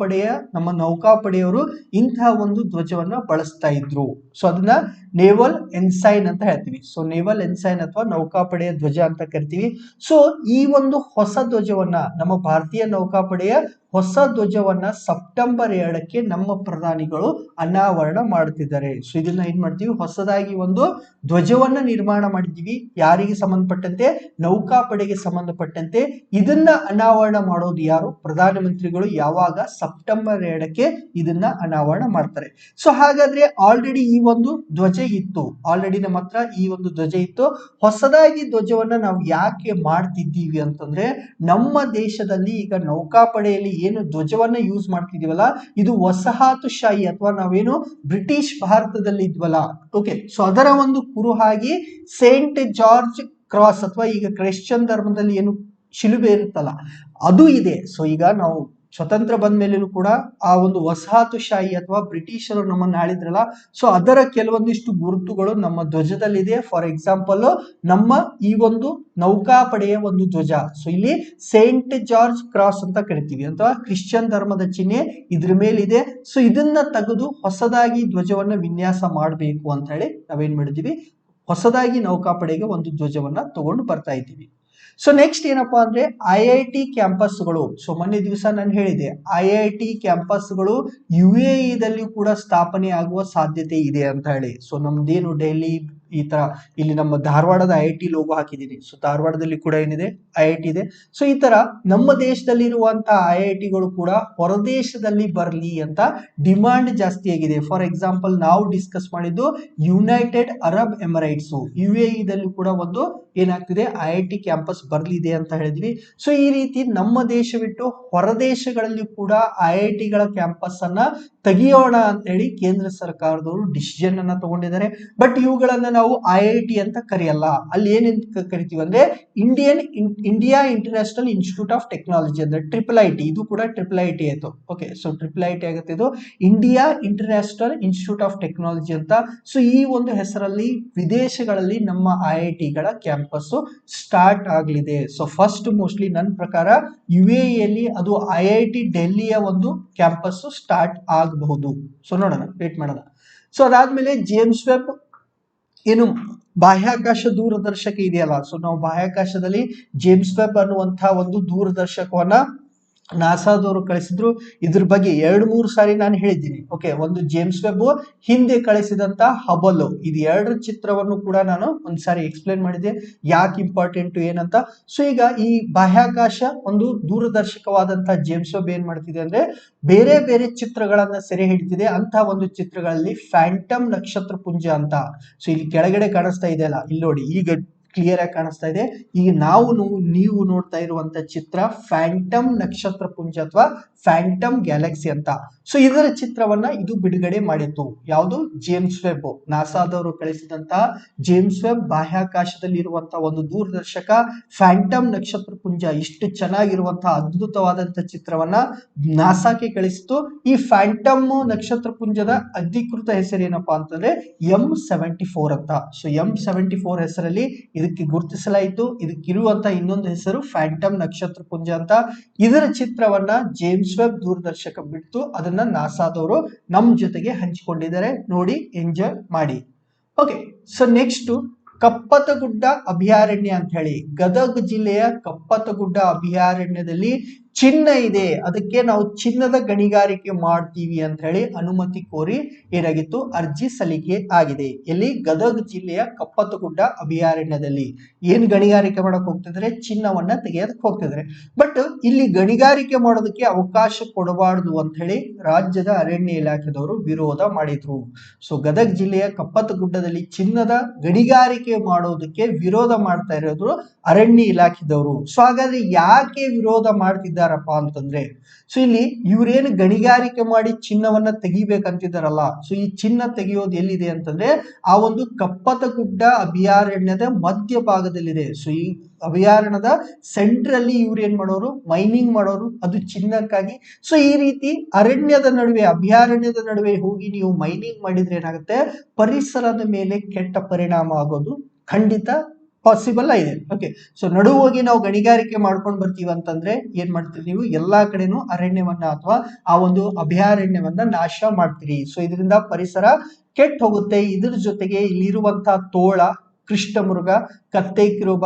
ನಮ್ಮ ನೌಕಾಪಡೆಯವರು ಇಂತಹ ಒಂದು ಧ್ವಜವನ್ನ ಬಳಸ್ತಾ ಇದ್ರು. ಸೊ ಅದನ್ನ ನೇವಲ್ ಎನ್ಸೈನ್ ಅಂತ ಹೇಳ್ತೀವಿ. ಸೊ ನೇವಲ್ ಎನ್ಸೈನ್ ಅಥವಾ ನೌಕಾಪಡೆಯ ಧ್ವಜ ಅಂತ ಕರಿತೀವಿ. ಸೊ ಈ ಒಂದು ಹೊಸ ಧ್ವಜವನ್ನ, ನಮ್ಮ ಭಾರತೀಯ ನೌಕಾಪಡೆಯ ಹೊಸ ಧ್ವಜವನ್ನ ಸೆಪ್ಟೆಂಬರ್ 2ಕ್ಕೆ ನಮ್ಮ ಪ್ರಧಾನಿಗಳು ಅನಾವರಣ ಮಾಡ್ತಿದ್ದಾರೆ. ಸೊ ಇದನ್ನ ಏನ್ ಮಾಡ್ತೀವಿ, ಹೊಸದಾಗಿ ಒಂದು ಧ್ವಜವನ್ನ ನಿರ್ಮಾಣ ಮಾಡಿದ್ದೀವಿ. ಯಾರಿಗೆ ಸಂಬಂಧಪಟ್ಟಂತೆ, ನೌಕಾಪಡೆಗೆ ಸಂಬಂಧಪಟ್ಟಂತೆ. ಇದನ್ನ ಅನಾವರಣ ಮಾಡೋದು ಯಾರು, ಪ್ರಧಾನಮಂತ್ರಿಗಳು. ಯಾವಾಗ, ಸೆಪ್ಟೆಂಬರ್ 2ಕ್ಕೆ ಇದನ್ನ ಅನಾವರಣ ಮಾಡ್ತಾರೆ. ಸೊ ಹಾಗಾದ್ರೆ ಆಲ್ರೆಡಿ ಈ ಒಂದು ಧ್ವಜ ಇತ್ತು, ಆಲ್ರೆಡಿ ನಮ್ಮ ಹತ್ರ ಈ ಒಂದು ಧ್ವಜ ಇತ್ತು. ಹೊಸದಾಗಿ ಧ್ವಜವನ್ನ ನಾವು ಯಾಕೆ ಮಾಡ್ತಿದ್ದೀವಿ ಅಂತಂದ್ರೆ, ನಮ್ಮ ದೇಶದಲ್ಲಿ ಈಗ ನೌಕಾಪಡೆಯಲ್ಲಿ ಏನು ಧ್ವಜವನ್ನ ಯೂಸ್ ಮಾಡ್ತಿದೀವಲ್ಲ, ಇದು ವಸಾಹತುಶಾಹಿ ಅಥವಾ ನಾವೇನು ಬ್ರಿಟಿಷ್ ಭಾರತದಲ್ಲಿ ಇದ್ವಲ್ಲ, ಓಕೆ. ಸೊ ಅದರ ಒಂದು ಕುರುಹಾಗಿ ಸೇಂಟ್ ಜಾರ್ಜ್ ಕ್ರಾಸ್ ಅಥವಾ ಈಗ ಕ್ರಿಶ್ಚಿಯನ್ ಧರ್ಮದಲ್ಲಿ ಏನು ಶಿಲುಬೆ ಇರುತ್ತಲ್ಲ ಅದು ಇದೆ. ಸೊ ಈಗ ನಾವು ಸ್ವತಂತ್ರ ಬಂದ ಮೇಲೂ ಕೂಡ ಆ ಒಂದು ವಸಾಹತುಶಾಹಿ ಅಥವಾ ಬ್ರಿಟಿಷರು ನಮ್ಮನ್ನ ಆಳಿದ್ರಲ್ಲ, ಸೊ ಅದರ ಕೆಲವೊಂದಿಷ್ಟು ಗುರುತುಗಳು ನಮ್ಮ ಧ್ವಜದಲ್ಲಿದೆ. ಫಾರ್ ಎಕ್ಸಾಂಪಲ್, ನಮ್ಮ ಈ ಒಂದು ನೌಕಾಪಡೆಯ ಒಂದು ಧ್ವಜ, ಸೊ ಇಲ್ಲಿ ಸೇಂಟ್ ಜಾರ್ಜ್ ಕ್ರಾಸ್ ಅಂತ ಕರಿತೀವಿ, ಅಥವಾ ಕ್ರಿಶ್ಚಿಯನ್ ಧರ್ಮದ ಚಿಹ್ನೆ ಇದ್ರ ಮೇಲಿದೆ. ಸೊ ಇದನ್ನ ತೆಗೆದು ಹೊಸದಾಗಿ ಧ್ವಜವನ್ನ ವಿನ್ಯಾಸ ಮಾಡಬೇಕು ಅಂತ ಹೇಳಿ ನಾವೇನ್ ಮಾಡಿದೀವಿ, ಹೊಸದಾಗಿ ನೌಕಾಪಡೆಗೆ ಒಂದು ಧ್ವಜವನ್ನ ತಗೊಂಡು ಬರ್ತಾ ಇದ್ದೀವಿ. ಸೊ ನೆಕ್ಸ್ಟ್ ಏನಪ್ಪಾ ಅಂದ್ರೆ IIT ಕ್ಯಾಂಪಸ್ಗಳು. ಸೊ ಮೊನ್ನೆ ದಿವಸ ನಾನು ಹೇಳಿದೆ, IIT ಕ್ಯಾಂಪಸ್ಗಳು UAE ದಲ್ಲಿ ಕೂಡ ಸ್ಥಾಪನೆ ಆಗುವ ಸಾಧ್ಯತೆ ಇದೆ ಅಂತ ಹೇಳಿ. ಸೊ ನಮ್ದೇನು ಡೆಲ್ಲಿ ಈ ತರ ಇಲ್ಲಿ ನಮ್ಮ ಧಾರವಾಡದ IIT ಲೋಗೋ ಹಾಕಿದ್ದೀನಿ. ಸೊ ಧಾರವಾಡದಲ್ಲಿ ಕೂಡ ಏನಿದೆ, IIT ಇದೆ. ಸೊ ಈ ತರ ನಮ್ಮ ದೇಶದಲ್ಲಿ ಇರುವಂತಹ IITಗಳು ಕೂಡ ಹೊರದೇಶದಲ್ಲಿ ಬರಲಿ ಅಂತ ಡಿಮಾಂಡ್ ಜಾಸ್ತಿ ಆಗಿದೆ. ಫಾರ್ ಎಕ್ಸಾಂಪಲ್, ನಾವು ಡಿಸ್ಕಸ್ ಮಾಡಿದ್ದು ಯುನೈಟೆಡ್ ಅರಬ್ ಎಮಿರೇಟ್ಸ್, UAE ದಲ್ಲಿ ಕೂಡ ಒಂದು ಏನಾಗ್ತಿದೆ, IIT ಕ್ಯಾಂಪಸ್ ಬರ್ಲಿದೆ ಅಂತ ಹೇಳಿದ್ವಿ. ಸೊ ಈ ರೀತಿ ನಮ್ಮ ದೇಶ ಬಿಟ್ಟು ಹೊರದೇಶಗಳಲ್ಲಿ ಕೂಡ IITಗಳ ಕ್ಯಾಂಪಸ್ ಅನ್ನ ತೆಗಿಯೋಣ ಅಂತ ಹೇಳಿ ಕೇಂದ್ರ ಸರ್ಕಾರದವರು ಡಿಸಿಷನ್ ಅನ್ನ ತಗೊಂಡಿದ್ದಾರೆ. ಬಟ್ ಇವುಗಳನ್ನ ನಾವು IIT ಅಂತ ಕರೆಯಲ್ಲ. ಅಲ್ಲಿ ಏನೆಂತ ಕರಿತೀವಿ ಅಂದ್ರೆ India international institute of technology ಅಂದ್ರೆ IIIT. ಇದು ಕೂಡ IIIT ಆಯ್ತು. ಓಕೆ, ಸೊ IIIT ಆಗುತ್ತೆ. ಇದು India international institute of technology ಅಂತ. ಸೊ ಈ ಒಂದು ಹೆಸರಲ್ಲಿ ವಿದೇಶಗಳಲ್ಲಿ ನಮ್ಮ IITಗಳ ಕ್ಯಾಂಪಸ್ ಸ್ಟಾರ್ಟ್ ಆಗಲಿದೆ. ಸೊ ಫಸ್ಟ್ ಮೋಸ್ಟ್ಲಿ ನನ್ನ ಪ್ರಕಾರ UAE ಯಲ್ಲಿ ಅದು IIT ಡೆಲ್ಲಿಯ ಒಂದು ಕ್ಯಾಂಪಸ್ ಸ್ಟಾರ್ಟ್ ಆಗಬಹುದು. ಸೊ ನೋಡೋಣ, ವೇಟ್ ಮಾಡೋಣ. ಸೊ ಅದಾದ್ಮೇಲೆ ಜೇಮ್ಸ್ ವೆಬ್ ಏನು ಬಾಹ್ಯಾಕಾಶ ದೂರದರ್ಶಕ ಇದೆಯಲ್ಲ, ಸೊ ನಾವು ಬಾಹ್ಯಾಕಾಶದಲ್ಲಿ ಜೇಮ್ಸ್ ವೆಬ್ ಅನ್ನುವಂತಹ ಒಂದು ದೂರದರ್ಶಕವನ್ನ ನಾಸಾದವರು ಕಳಿಸಿದ್ರು. ಇದ್ರ ಬಗ್ಗೆ 2-3 ಸಾರಿ ನಾನು ಹೇಳಿದ್ದೀನಿ. ಓಕೆ, ಒಂದು ಜೇಮ್ಸ್ ವೆಬ್, ಹಿಂದೆ ಕಳಿಸಿದಂತ ಹಬಲ್, ಇದು 2 ಚಿತ್ರವನ್ನು ಕೂಡ ನಾನು ಒಂದ್ಸಾರಿ ಎಕ್ಸ್ಪ್ಲೇನ್ ಮಾಡಿದ್ದೆ, ಯಾಕೆ ಇಂಪಾರ್ಟೆಂಟ್ ಏನಂತ. ಸೊ ಈಗ ಈ ಬಾಹ್ಯಾಕಾಶ ಒಂದು ದೂರದರ್ಶಕವಾದಂತಹ ಜೇಮ್ಸ್ ವೆಬ್ ಏನ್ ಮಾಡ್ತಿದೆ ಅಂದ್ರೆ, ಬೇರೆ ಬೇರೆ ಚಿತ್ರಗಳನ್ನ ಸೆರೆ ಹಿಡಿತಿದೆ. ಅಂತ ಒಂದು ಚಿತ್ರಗಳಲ್ಲಿ ಫ್ಯಾಂಟಮ್ ನಕ್ಷತ್ರ ಪುಂಜ ಅಂತ, ಸೊ ಇಲ್ಲಿ ಕೆಳಗಡೆ ಕಾಣಿಸ್ತಾ ಇದೆಯಲ್ಲ, ಇಲ್ಲಿ ನೋಡಿ, ಈಗ ಕ್ಲಿಯರ್ ಆಗಿ ಕಾಣಿಸ್ತಾ ಇದೆ. ಈಗ ನೀವು ನೋಡ್ತಾ ಇರುವಂತ ಚಿತ್ರ ಫ್ಯಾಂಟಮ್ ನಕ್ಷತ್ರ ಪುಂಜ ಅಥವಾ ಫ್ಯಾಂಟಮ್ ಗ್ಯಾಲಕ್ಸಿ ಅಂತ. ಸೊ ಇದರ ಚಿತ್ರವನ್ನ ಇದು ಬಿಡುಗಡೆ ಮಾಡಿತ್ತು. ಯಾವುದು, ಜೇಮ್ಸ್ ವೆಬ್, ನಾಸಾದವರು ಕಳಿಸಿದಂತಹ ಜೇಮ್ಸ್ ವೆಬ್ ಬಾಹ್ಯಾಕಾಶದಲ್ಲಿ ಇರುವಂತಹ ಒಂದು ದೂರದರ್ಶಕ ಫ್ಯಾಂಟಮ್ ನಕ್ಷತ್ರ ಪುಂಜ ಇಷ್ಟು ಚೆನ್ನಾಗಿರುವಂತಹ ಅದ್ಭುತವಾದಂತಹ ಚಿತ್ರವನ್ನ ನಾಸಾಕ್ಕೆ ಕಳಿಸಿತು. ಈ ಫ್ಯಾಂಟಮ್ ನಕ್ಷತ್ರ ಪುಂಜದ ಅಧಿಕೃತ ಹೆಸರೇನಪ್ಪಾ ಅಂತಂದ್ರೆ M74 ಅಂತ. ಸೊ M74 ಹೆಸರಲ್ಲಿ ಇದಕ್ಕೆ ಗುರುತಿಸಲಾಯಿತು. ಇದಕ್ಕಿರುವಂತಹ ಇನ್ನೊಂದು ಹೆಸರು ಫ್ಯಾಂಟಮ್ ನಕ್ಷತ್ರ ಪುಂಜ ಅಂತ. ಇದರ ಚಿತ್ರವನ್ನ ಜೇಮ್ಸ್ ವೆಬ್ ದೂರದರ್ಶಕ ಬಿಟ್ಟು ಅದನ್ನ ನಾಸಾದವರು ನಮ್ ಜೊತೆಗೆ ಹಂಚಿಕೊಂಡಿದ್ದಾರೆ. ನೋಡಿ, ಎಂಜಾಯ್ ಮಾಡಿ. ಓಕೆ, ಸೊ ನೆಕ್ಸ್ಟ್ ಕಪ್ಪತಗುಡ್ಡ ಅಭಯಾರಣ್ಯ ಅಂತ ಹೇಳಿ, ಗದಗ ಜಿಲ್ಲೆಯ ಕಪ್ಪತಗುಡ್ಡ ಅಭಯಾರಣ್ಯದಲ್ಲಿ ಚಿನ್ನ ಇದೆ, ಅದಕ್ಕೆ ನಾವು ಚಿನ್ನದ ಗಣಿಗಾರಿಕೆ ಮಾಡ್ತೀವಿ ಅಂತ ಹೇಳಿ ಅನುಮತಿ ಕೋರಿ ಏನಾಗಿತ್ತು, ಅರ್ಜಿ ಸಲ್ಲಿಕೆ ಆಗಿದೆ. ಎಲ್ಲಿ, ಗದಗ ಜಿಲ್ಲೆಯ ಕಪ್ಪತಗುಡ್ಡ ಅಭಯಾರಣ್ಯದಲ್ಲಿ ಏನ್ ಗಣಿಗಾರಿಕೆ ಮಾಡಕ್ ಹೋಗ್ತಿದ್ರೆ, ಚಿನ್ನವನ್ನ ತೆಗೆಯದಕ್ಕೆ ಹೋಗ್ತಿದ್ರೆ. ಬಟ್ ಇಲ್ಲಿ ಗಣಿಗಾರಿಕೆ ಮಾಡೋದಕ್ಕೆ ಅವಕಾಶ ಕೊಡಬಾರದು ಅಂತ ಹೇಳಿ ರಾಜ್ಯದ ಅರಣ್ಯ ಇಲಾಖೆದವರು ವಿರೋಧ ಮಾಡಿದ್ರು. ಸೊ ಗದಗ ಜಿಲ್ಲೆಯ ಕಪ್ಪತಗುಡ್ಡದಲ್ಲಿ ಚಿನ್ನದ ಗಣಿಗಾರಿಕೆ ಮಾಡೋದಕ್ಕೆ ವಿರೋಧ ಮಾಡ್ತಾ ಇರೋದು ಅರಣ್ಯ ಇಲಾಖೆದವರು. ಸೊ ಹಾಗಾದ್ರೆ ಯಾಕೆ ವಿರೋಧ ಮಾಡ್ತಿದ್ದಾರಪ್ಪ ಅಂತಂದ್ರೆ, ಸೊ ಇಲ್ಲಿ ಇವ್ರೇನು ಗಣಿಗಾರಿಕೆ ಮಾಡಿ ಚಿನ್ನವನ್ನ ತೆಗಿಬೇಕಂತಿದಾರಲ್ಲ, ಸೊ ಈ ಚಿನ್ನ ತೆಗೆಯೋದು ಎಲ್ಲಿದೆ ಅಂತಂದ್ರೆ ಆ ಒಂದು ಕಪ್ಪತಗುಡ್ಡ ಅಭಯಾರಣ್ಯದ ಮಧ್ಯ ಭಾಗದಲ್ಲಿದೆ. ಸೊ ಈ ಅಭಯಾರಣ್ಯದ ಸೆಂಟ್ರಲ್ಲಿ ಇವ್ರು ಏನ್ ಮಾಡೋರು, ಮೈನಿಂಗ್ ಮಾಡೋರು, ಅದು ಚಿನ್ನಕ್ಕಾಗಿ. ಸೊ ಈ ರೀತಿ ಅರಣ್ಯದ ನಡುವೆ, ಅಭಯಾರಣ್ಯದ ನಡುವೆ ಹೋಗಿ ನೀವು ಮೈನಿಂಗ್ ಮಾಡಿದ್ರೆ ಏನಾಗುತ್ತೆ, ಪರಿಸರದ ಮೇಲೆ ಕೆಟ್ಟ ಪರಿಣಾಮ ಆಗೋದು ಖಂಡಿತ ಪಾಸಿಬಲ್ ಇದೆ. ಓಕೆ, ಸೊ ನಡುವೆ ಹೋಗಿ ನಾವು ಗಣಿಗಾರಿಕೆ ಮಾಡ್ಕೊಂಡು ಬರ್ತೀವಿ ಅಂತಂದ್ರೆ ಏನ್ ಮಾಡ್ತೀರಿ ನೀವು, ಎಲ್ಲಾ ಕಡೆನೂ ಅರಣ್ಯವನ್ನ ಅಥವಾ ಆ ಒಂದು ಅಭಯಾರಣ್ಯವನ್ನ ನಾಶ ಮಾಡ್ತೀರಿ. ಸೊ ಇದರಿಂದ ಪರಿಸರ ಕೆಟ್ಟ ಹೋಗುತ್ತೆ. ಇದ್ರ ಜೊತೆಗೆ ಇಲ್ಲಿರುವಂತಹ ತೋಳ, ಕೃಷ್ಣ ಮೃಗ, ಕತ್ತೆ ಕಿರುಬ,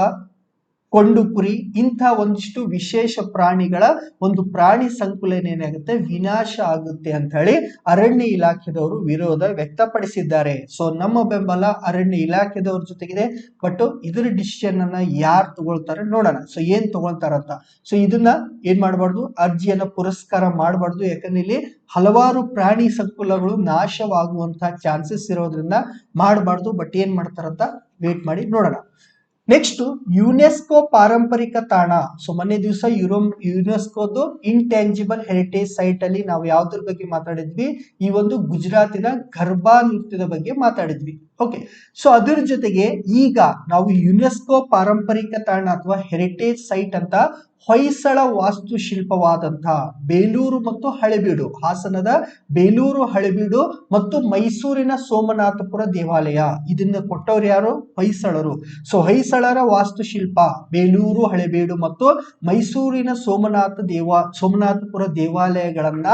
ಕೊಂಡುಕುರಿ ಇಂಥ ಒಂದಿಷ್ಟು ವಿಶೇಷ ಪ್ರಾಣಿಗಳ ಒಂದು ಪ್ರಾಣಿ ಸಂಕುಲನ ಏನಾಗುತ್ತೆ, ವಿನಾಶ ಆಗುತ್ತೆ ಅಂತ ಹೇಳಿ ಅರಣ್ಯ ಇಲಾಖೆದವರು ವಿರೋಧ ವ್ಯಕ್ತಪಡಿಸಿದ್ದಾರೆ. ಸೊ ನಮ್ಮ ಬೆಂಬಲ ಅರಣ್ಯ ಇಲಾಖೆದವ್ರ ಜೊತೆಗಿದೆ. ಬಟ್ ಇದರ ಡಿಸಿಷನ್ ಅನ್ನ ಯಾರು ತಗೊಳ್ತಾರೆ ನೋಡೋಣ. ಸೊ ಏನ್ ತಗೊಳ್ತಾರಂತ. ಸೊ ಇದನ್ನ ಏನ್ ಮಾಡಬಾರ್ದು, ಅರ್ಜಿಯನ್ನ ಪುರಸ್ಕಾರ ಮಾಡಬಾರ್ದು. ಯಾಕಂದ್ರೆ ಇಲ್ಲಿ ಹಲವಾರು ಪ್ರಾಣಿ ಸಂಕುಲಗಳು ನಾಶವಾಗುವಂತಹ ಚಾನ್ಸಸ್ ಇರೋದ್ರಿಂದ ಮಾಡಬಾರ್ದು. ಬಟ್ ಏನ್ ಮಾಡ್ತಾರಂತ ವೇಟ್ ಮಾಡಿ ನೋಡೋಣ. ನೆಕ್ಸ್ಟ್ ಯುನೆಸ್ಕೋ ಪಾರಂಪರಿಕ ತಾಣ. ಸೊ ಮೊನ್ನೆ ದಿವಸ ಯುನೆಸ್ಕೋದು ಇಂಟ್ಯಾಂಜಿಬಲ್ ಹೆರಿಟೇಜ್ ಸೈಟ್ ಅಲ್ಲಿ ನಾವು ಯಾವ್ದ್ರ ಬಗ್ಗೆ ಮಾತಾಡಿದ್ವಿ, ಈ ಒಂದು ಗುಜರಾತಿನ ಗರ್ಭಾ ನೃತ್ಯದ ಬಗ್ಗೆ ಮಾತಾಡಿದ್ವಿ. ಓಕೆ, ಸೊ ಅದ್ರ ಜೊತೆಗೆ ಈಗ ನಾವು ಯುನೆಸ್ಕೋ ಪಾರಂಪರಿಕ ತಾಣ ಅಥವಾ ಹೆರಿಟೇಜ್ ಸೈಟ್ ಅಂತ ಹೊಯ್ಸಳ ವಾಸ್ತುಶಿಲ್ಪವಾದಂತಹ ಬೇಲೂರು ಮತ್ತು ಹಳೆಬೀಡು, ಹಾಸನದ ಬೇಲೂರು ಹಳೆಬೀಡು ಮತ್ತು ಮೈಸೂರಿನ ಸೋಮನಾಥಪುರ ದೇವಾಲಯ, ಇದನ್ನ ಕೊಟ್ಟವ್ರು ಯಾರು, ಹೊಯ್ಸಳರು. ಸೊ ಹೊಯ್ಸಳರ ವಾಸ್ತುಶಿಲ್ಪ ಬೇಲೂರು ಹಳೆಬೀಡು ಮತ್ತು ಮೈಸೂರಿನ ಸೋಮನಾಥಪುರ ದೇವಾಲಯಗಳನ್ನ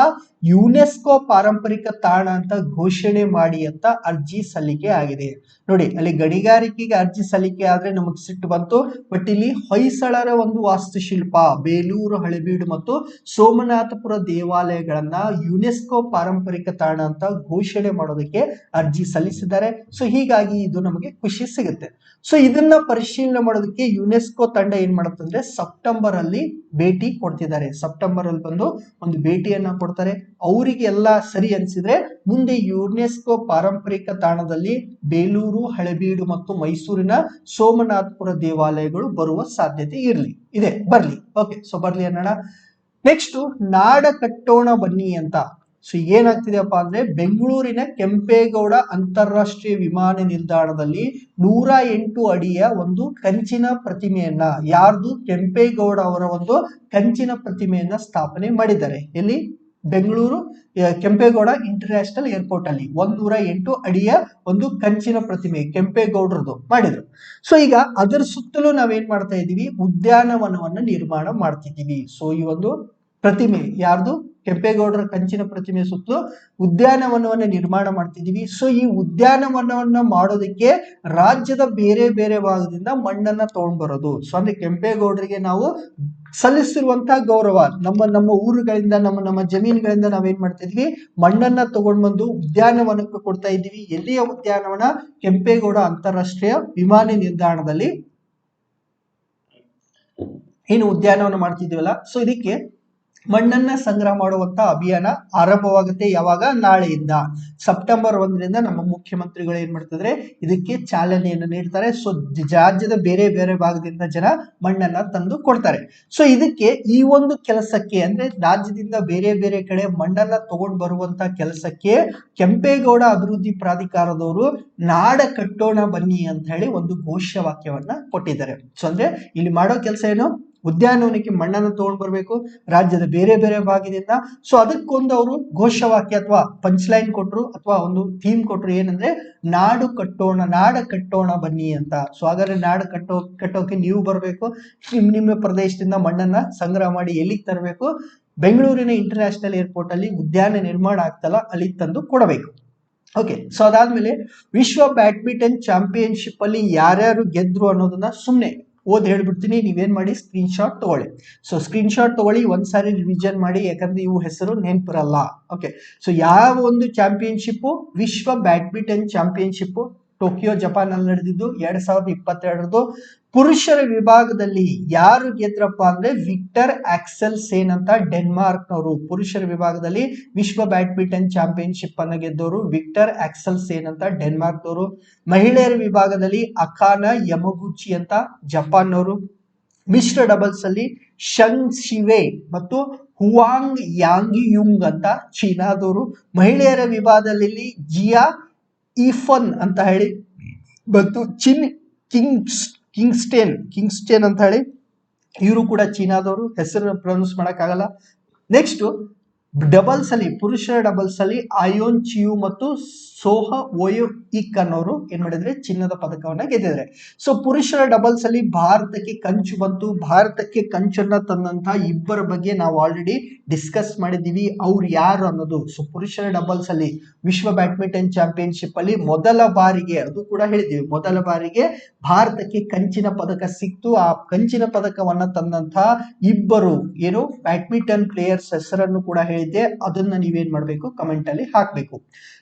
ಯುನೆಸ್ಕೋ ಪಾರಂಪರಿಕ ತಾಣ ಅಂತ ಘೋಷಣೆ ಮಾಡಿ ಅಂತ ಅರ್ಜಿ ಸಲ್ಲಿಕೆ ಆಗಿದೆ. ನೋಡಿ, ಅಲ್ಲಿ ಗಣಿಗಾರಿಕೆಗೆ ಅರ್ಜಿ ಸಲ್ಲಿಕೆ ಆದ್ರೆ ನಮಗ್ ಸಿಟ್ಟು ಬಂತು. ಬಟ್ ಇಲ್ಲಿ ಹೊಯ್ಸಳರ ಒಂದು ವಾಸ್ತುಶಿಲ್ಪ ಬೇಲೂರು ಹಳೆಬೀಡು ಮತ್ತು ಸೋಮನಾಥಪುರ ದೇವಾಲಯಗಳನ್ನ ಯುನೆಸ್ಕೋ ಪಾರಂಪರಿಕ ತಾಣ ಅಂತ ಘೋಷಣೆ ಮಾಡೋದಕ್ಕೆ ಅರ್ಜಿ ಸಲ್ಲಿಸಿದ್ದಾರೆ. ಸೊ ಹೀಗಾಗಿ ಇದು ನಮಗೆ ಖುಷಿ ಸಿಗುತ್ತೆ. ಸೊ ಇದನ್ನ ಪರಿಶೀಲನೆ ಮಾಡೋದಕ್ಕೆ ಯುನೆಸ್ಕೋ ತಂಡ ಏನ್ ಮಾಡುತ್ತಂದ್ರೆ ಸೆಪ್ಟೆಂಬರ್ ಅಲ್ಲಿ ಭೇಟಿ ಕೊಡ್ತಿದ್ದಾರೆ. ಸೆಪ್ಟೆಂಬರ್ ಅಲ್ಲಿ ಬಂದು ಒಂದು ಭೇಟಿಯನ್ನ ಕೊಡ್ತಾರೆ. ಅವರಿಗೆ ಎಲ್ಲ ಸರಿ ಅನ್ಸಿದ್ರೆ ಮುಂದೆ ಯುನೆಸ್ಕೋ ಪಾರಂಪರಿಕ ತಾಣದಲ್ಲಿ ಬೇಲೂರು ಹಳೆಬೀಡು ಮತ್ತು ಮೈಸೂರಿನ ಸೋಮನಾಥಪುರ ದೇವಾಲಯಗಳು ಬರುವ ಸಾಧ್ಯತೆ ಇದೆ, ಬರ್ಲಿ. ಓಕೆ, ಸೊ ಬರ್ಲಿ ಅನ್ನೋಣ. ನೆಕ್ಸ್ಟ್ ನಾಡ ಕಟ್ಟೋಣ ಬನ್ನಿ ಅಂತ. ಸೊ ಏನಾಗ್ತಿದೆಯಪ್ಪ ಅಂದ್ರೆ ಬೆಂಗಳೂರಿನ ಕೆಂಪೇಗೌಡ ಅಂತಾರಾಷ್ಟ್ರೀಯ ವಿಮಾನ ನಿಲ್ದಾಣದಲ್ಲಿ 108 ಅಡಿಯ ಒಂದು ಕಂಚಿನ ಪ್ರತಿಮೆಯನ್ನ, ಯಾರ್ದು, ಕೆಂಪೇಗೌಡ ಅವರ ಒಂದು ಕಂಚಿನ ಪ್ರತಿಮೆಯನ್ನ ಸ್ಥಾಪನೆ ಮಾಡಿದ್ದಾರೆ. ಎಲ್ಲಿ, ಬೆಂಗಳೂರು ಕೆಂಪೇಗೌಡ ಇಂಟರ್ನ್ಯಾಷನಲ್ ಏರ್ಪೋರ್ಟ್ ಅಲ್ಲಿ 108 ಅಡಿಯ ಒಂದು ಕಂಚಿನ ಪ್ರತಿಮೆ ಕೆಂಪೇಗೌಡರದು ಮಾಡಿದ್ರು. ಸೊ ಈಗ ಅದರ ಸುತ್ತಲೂ ನಾವೇನ್ ಮಾಡ್ತಾ ಇದೀವಿ, ಉದ್ಯಾನವನವನ್ನ ನಿರ್ಮಾಣ ಮಾಡ್ತಿದ್ದೀವಿ. ಸೊ ಈ ಒಂದು ಪ್ರತಿಮೆ ಯಾರ್ದು, ಕೆಂಪೇಗೌಡರ ಕಂಚಿನ ಪ್ರತಿಮೆ ಸುತ್ತಲೂ ಉದ್ಯಾನವನವನ್ನ ನಿರ್ಮಾಣ ಮಾಡ್ತಿದೀವಿ. ಸೊ ಈ ಉದ್ಯಾನವನವನ್ನ ಮಾಡೋದಕ್ಕೆ ರಾಜ್ಯದ ಬೇರೆ ಬೇರೆ ಭಾಗದಿಂದ ಮಣ್ಣನ್ನ ತಗೊಂಡ್ ಬರೋದು. ಸೊ ಅಂದ್ರೆ ಕೆಂಪೇಗೌಡರಿಗೆ ನಾವು ಸಲ್ಲಿಸಿರುವಂತಹ ಗೌರವ, ನಮ್ಮ ಊರುಗಳಿಂದ ನಮ್ಮ ಜಮೀನುಗಳಿಂದ ನಾವೇನ್ ಮಾಡ್ತಾ ಇದ್ವಿ, ಮಣ್ಣನ್ನ ತಗೊಂಡ್ ಬಂದು ಉದ್ಯಾನವನಕ್ಕೆ ಕೊಡ್ತಾ ಇದ್ದೀವಿ. ಎಲ್ಲಿಯ ಉದ್ಯಾನವನ, ಕೆಂಪೇಗೌಡ ಅಂತಾರಾಷ್ಟ್ರೀಯ ವಿಮಾನ ನಿಲ್ದಾಣದಲ್ಲಿ ಏನು ಉದ್ಯಾನವನ ಮಾಡ್ತಿದೀವಲ್ಲ, ಸೊ ಇದಕ್ಕೆ ಮಣ್ಣನ್ನ ಸಂಗ್ರಹ ಮಾಡುವಂತ ಅಭಿಯಾನ ಆರಂಭವಾಗುತ್ತೆ. ಯಾವಾಗ, ನಾಳೆಯಿಂದ ಸೆಪ್ಟೆಂಬರ್ 1ರಿಂದ ನಮ್ಮ ಮುಖ್ಯಮಂತ್ರಿಗಳು ಏನ್ ಮಾಡ್ತಿದ್ರೆ ಇದಕ್ಕೆ ಚಾಲನೆಯನ್ನು ನೀಡ್ತಾರೆ. ಸೊ ರಾಜ್ಯದ ಬೇರೆ ಬೇರೆ ಭಾಗದಿಂದ ಜನ ಮಣ್ಣನ್ನ ತಂದು ಕೊಡ್ತಾರೆ. ಸೊ ಇದಕ್ಕೆ ಈ ಒಂದು ಕೆಲಸಕ್ಕೆ ಅಂದ್ರೆ ರಾಜ್ಯದಿಂದ ಬೇರೆ ಬೇರೆ ಕಡೆ ಮಣ್ಣನ್ನ ತಗೊಂಡು ಬರುವಂತ ಕೆಲಸಕ್ಕೆ ಕೆಂಪೇಗೌಡ ಅಭಿವೃದ್ಧಿ ಪ್ರಾಧಿಕಾರದವರು ನಾಡ ಕಟ್ಟೋಣ ಬನ್ನಿ ಅಂತ ಹೇಳಿ ಒಂದು ಘೋಷವಾಕ್ಯವನ್ನ ಕೊಟ್ಟಿದ್ದಾರೆ. ಸೊ ಅಂದ್ರೆ ಇಲ್ಲಿ ಮಾಡೋ ಕೆಲಸ ಏನು, ಉದ್ಯಾನವನಕ್ಕೆ ಮಣ್ಣನ್ನು ತಗೊಂಡು ಬರಬೇಕು ರಾಜ್ಯದ ಬೇರೆ ಬೇರೆ ಭಾಗದಿಂದ. ಸೊ ಅದಕ್ಕೊಂದು ಅವರು ಘೋಷವಾಕ್ಯ ಅಥವಾ ಪಂಚ್ಲೈನ್ ಕೊಟ್ರು ಅಥವಾ ಒಂದು ಥೀಮ್ ಕೊಟ್ರು, ಏನಂದ್ರೆ ನಾಡ ಕಟ್ಟೋಣ ಬನ್ನಿ ಅಂತ. ಸೊ ಹಾಗಾದ್ರೆ ನಾಡು ಕಟ್ಟೋಕೆ ನೀವು ಬರಬೇಕು, ನಿಮ್ಮ ಪ್ರದೇಶದಿಂದ ಮಣ್ಣನ್ನ ಸಂಗ್ರಹ ಮಾಡಿ ಎಲ್ಲಿಗೆ ತರಬೇಕು, ಬೆಂಗಳೂರಿನ ಇಂಟರ್ನ್ಯಾಷನಲ್ ಏರ್ಪೋರ್ಟ್ ಅಲ್ಲಿ ಉದ್ಯಾನ ನಿರ್ಮಾಣ ಆಗ್ತಲ್ಲ ಅಲ್ಲಿ ತಂದು ಕೊಡಬೇಕು. ಓಕೆ, ಸೊ ಅದಾದ್ಮೇಲೆ ವಿಶ್ವ ಬ್ಯಾಡ್ಮಿಂಟನ್ ಚಾಂಪಿಯನ್ಶಿಪ್ ಅಲ್ಲಿ ಯಾರ್ಯಾರು ಗೆದ್ರು ಅನ್ನೋದನ್ನ ಸುಮ್ನೆ ಹೇಳ್ಬಿಡ್ತೀನಿ, ನೀವೇನ್ ಮಾಡಿ ಸ್ಕ್ರೀನ್ ಶಾಟ್ ತಗೊಳ್ಳಿ. ಸೊ ಸ್ಕ್ರೀನ್ ಶಾಟ್ ತಗೊಳ್ಳಿ, ಒಂದ್ಸಾರಿ ರಿವಿಷನ್ ಮಾಡಿ, ಯಾಕಂದ್ರೆ ಇವು ಹೆಸರು ನೆನಪಿರಲ್ಲ. ಓಕೆ, ಸೊ ಯಾವ ಒಂದು ಚಾಂಪಿಯನ್ಶಿಪ್, ವಿಶ್ವ ಬ್ಯಾಡ್ಮಿಂಟನ್ ಚಾಂಪಿಯನ್ಶಿಪ್ ಟೋಕಿಯೋ ಜಪಾನ್ ಅಲ್ಲಿ ನಡೆದಿದ್ದು 2022 ಪುರುಷರ ವಿಭಾಗದಲ್ಲಿ ಯಾರು ಗೆದ್ರಪ್ಪ ಅಂದ್ರೆ ವಿಕ್ಟರ್ ಆಕ್ಸೆಲ್ ಸೇನ್ ಅಂತ ಡೆನ್ಮಾರ್ಕ್ ನವರು. ಪುರುಷರ ವಿಭಾಗದಲ್ಲಿ ವಿಶ್ವ ಬ್ಯಾಡ್ಮಿಂಟನ್ ಚಾಂಪಿಯನ್ಶಿಪ್ ಅನ್ನ ಗೆದ್ದವರು ವಿಕ್ಟರ್ ಆಕ್ಸೆಲ್ ಸೇನ್ ಅಂತ ಡೆನ್ಮಾರ್ಕ್ ನವರು. ಮಹಿಳೆಯರ ವಿಭಾಗದಲ್ಲಿ ಅಕಾನಾ ಯಮಗುಚಿ ಅಂತ ಜಪಾನ್ ನವರು. ಮಿಶ್ರ ಡಬಲ್ಸ್ ಅಲ್ಲಿ ಶಂಗ್ ಶಿವೆ ಮತ್ತು ಹುವಾಂಗ್ ಯಾಂಗಿಯುಂಗ್ ಅಂತ ಚೀನಾದವರು. ಮಹಿಳೆಯರ ವಿಭಾಗದಲ್ಲಿ ಜಿಯಾ ಈಫನ್ ಅಂತ ಹೇಳಿ ಮತ್ತು ಕಿಂಗ್ಸ್ಟೇನ್ ಅಂತ ಹೇಳಿ, ಇವರು ಕೂಡ ಚೀನಾದವರು, ಹೆಸರು ಪ್ರೊನೌನ್ಸ್ ಮಾಡಕ್ಕಾಗಲ್ಲ. ನೆಕ್ಸ್ಟ್ ಡಬಲ್ಸ್ ಅಲ್ಲಿ ಪುರುಷರ ಡಬಲ್ಸ್ ಅಲ್ಲಿ ಆಯೋನ್ ಚಿಯು ಮತ್ತು ಸೋಹ ಓಯೋ ಇಕ್ ಅನ್ನೋರು ಏನ್ ಮಾಡಿದ್ರೆ ಚಿನ್ನದ ಪದಕವನ್ನ ಗೆದ್ದಿದ್ದಾರೆ. ಸೊ ಪುರುಷರ ಡಬಲ್ಸ್ ಅಲ್ಲಿ ಭಾರತಕ್ಕೆ ಕಂಚು ಬಂತು. ಭಾರತಕ್ಕೆ ಕಂಚನ್ನ ತಂದಂತ ಇಬ್ಬರ ಬಗ್ಗೆ ನಾವು ಆಲ್ರೆಡಿ ಡಿಸ್ಕಸ್ ಮಾಡಿದೀವಿ, ಅವ್ರು ಯಾರು ಅನ್ನೋದು. ಸೊ ಪುರುಷರ ಡಬಲ್ಸ್ ಅಲ್ಲಿ ವಿಶ್ವ ಬ್ಯಾಡ್ಮಿಂಟನ್ ಚಾಂಪಿಯನ್ಶಿಪ್ ಅಲ್ಲಿ ಮೊದಲ ಬಾರಿಗೆ, ಅದು ಕೂಡ ಹೇಳಿದೀವಿ, ಮೊದಲ ಬಾರಿಗೆ ಭಾರತಕ್ಕೆ ಕಂಚಿನ ಪದಕ ಸಿಕ್ತು. ಆ ಕಂಚಿನ ಪದಕವನ್ನ ತಂದಂತಹ ಇಬ್ಬರು ಏನು ಬ್ಯಾಡ್ಮಿಂಟನ್ ಪ್ಲೇಯರ್ಸ್ ಹೆಸರನ್ನು ಕೂಡ ಹೇಳಿದ್ದೆ, ಅದನ್ನ ನೀವೇನ್ ಮಾಡ್ಬೇಕು, ಕಮೆಂಟ್ ಅಲ್ಲಿ ಹಾಕ್ಬೇಕು.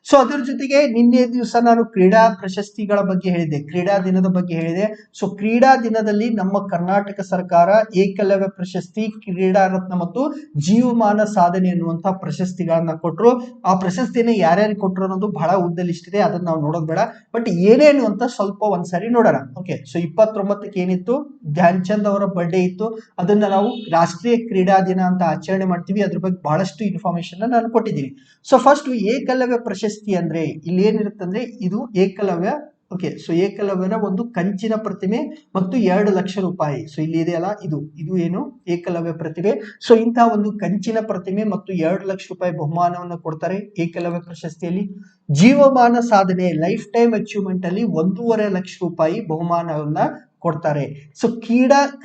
ಸೊ ಅದ್ರ ಜೊತೆಗೆ ನಿನ್ನೆ ದಿವಸ ನಾನು ಕ್ರೀಡಾ ಪ್ರಶಸ್ತಿಗಳ ಬಗ್ಗೆ ಹೇಳಿದೆ, ಕ್ರೀಡಾ ದಿನದ ಬಗ್ಗೆ ಹೇಳಿದೆ. ಸೊ ಕ್ರೀಡಾ ದಿನದಲ್ಲಿ ನಮ್ಮ ಕರ್ನಾಟಕ ಸರ್ಕಾರ ಏಕಲವ್ಯ ಪ್ರಶಸ್ತಿ, ಕ್ರೀಡಾ ರತ್ನ ಮತ್ತು ಜೀವಮಾನ ಸಾಧನೆ ಎನ್ನುವಂತಹ ಪ್ರಶಸ್ತಿಗಳನ್ನ ಕೊಟ್ಟರು. ಆ ಪ್ರಶಸ್ತಿನ ಯಾರ್ಯಾರು ಕೊಟ್ಟರು ಅನ್ನೋದು ಬಹಳ ಉದ್ದ ಲಿಸ್ಟ್ ಇದೆ, ಅದನ್ನ ನಾವು ನೋಡೋದು ಬೇಡ. ಬಟ್ ಏನೇನು ಅಂತ ಸ್ವಲ್ಪ ಒಂದ್ಸರಿ ನೋಡೋಣ. ಓಕೆ, ಸೊ 29ಕ್ಕೆ ಏನಿತ್ತು, ಧ್ಯಾನ್ ಚಂದ್ ಅವರ ಬರ್ಡೇ ಇತ್ತು. ಅದನ್ನ ನಾವು ರಾಷ್ಟ್ರೀಯ ಕ್ರೀಡಾ ದಿನ ಅಂತ ಆಚರಣೆ ಮಾಡ್ತೀವಿ. ಅದ್ರ ಬಗ್ಗೆ ಬಹಳಷ್ಟು ಇನ್ಫಾರ್ಮೇಶನ್ ನಾನು ಕೊಟ್ಟಿದ್ದೀನಿ. ಸೊ ಫಸ್ಟ್ ಏಕಲವ್ಯ ಪ್ರಶಸ್ತಿ ಅಂದ್ರೆ ಇಲ್ಲಿ ಏನಿರುತ್ತೆ ಅಂದ್ರೆ, ಇದು ಏಕಲವ್ಯ. ಓಕೆ, ಸೊ ಏಕಲವ್ಯನ ಒಂದು ಕಂಚಿನ ಪ್ರತಿಮೆ ಮತ್ತು 2 ಲಕ್ಷ ರೂಪಾಯಿ. ಸೊ ಇಲ್ಲಿ ಇದೆಯಲ್ಲ, ಇದು ಏನು ಏಕಲವ್ಯ ಪ್ರತಿಮೆ. ಸೊ ಇಂತಹ ಒಂದು ಕಂಚಿನ ಪ್ರತಿಮೆ ಮತ್ತು 2 ಲಕ್ಷ ರೂಪಾಯಿ ಬಹುಮಾನವನ್ನು ಕೊಡ್ತಾರೆ ಏಕಲವ್ಯ ಪ್ರಶಸ್ತಿಯಲ್ಲಿ. ಜೀವಮಾನ ಸಾಧನೆ ಲೈಫ್ ಟೈಮ್ ಅಚೀವ್ಮೆಂಟ್ ಅಲ್ಲಿ 1.5 ಲಕ್ಷ ರೂಪಾಯಿ ಬಹುಮಾನವನ್ನ ಕೊಡ್ತಾರೆ. ಸೊ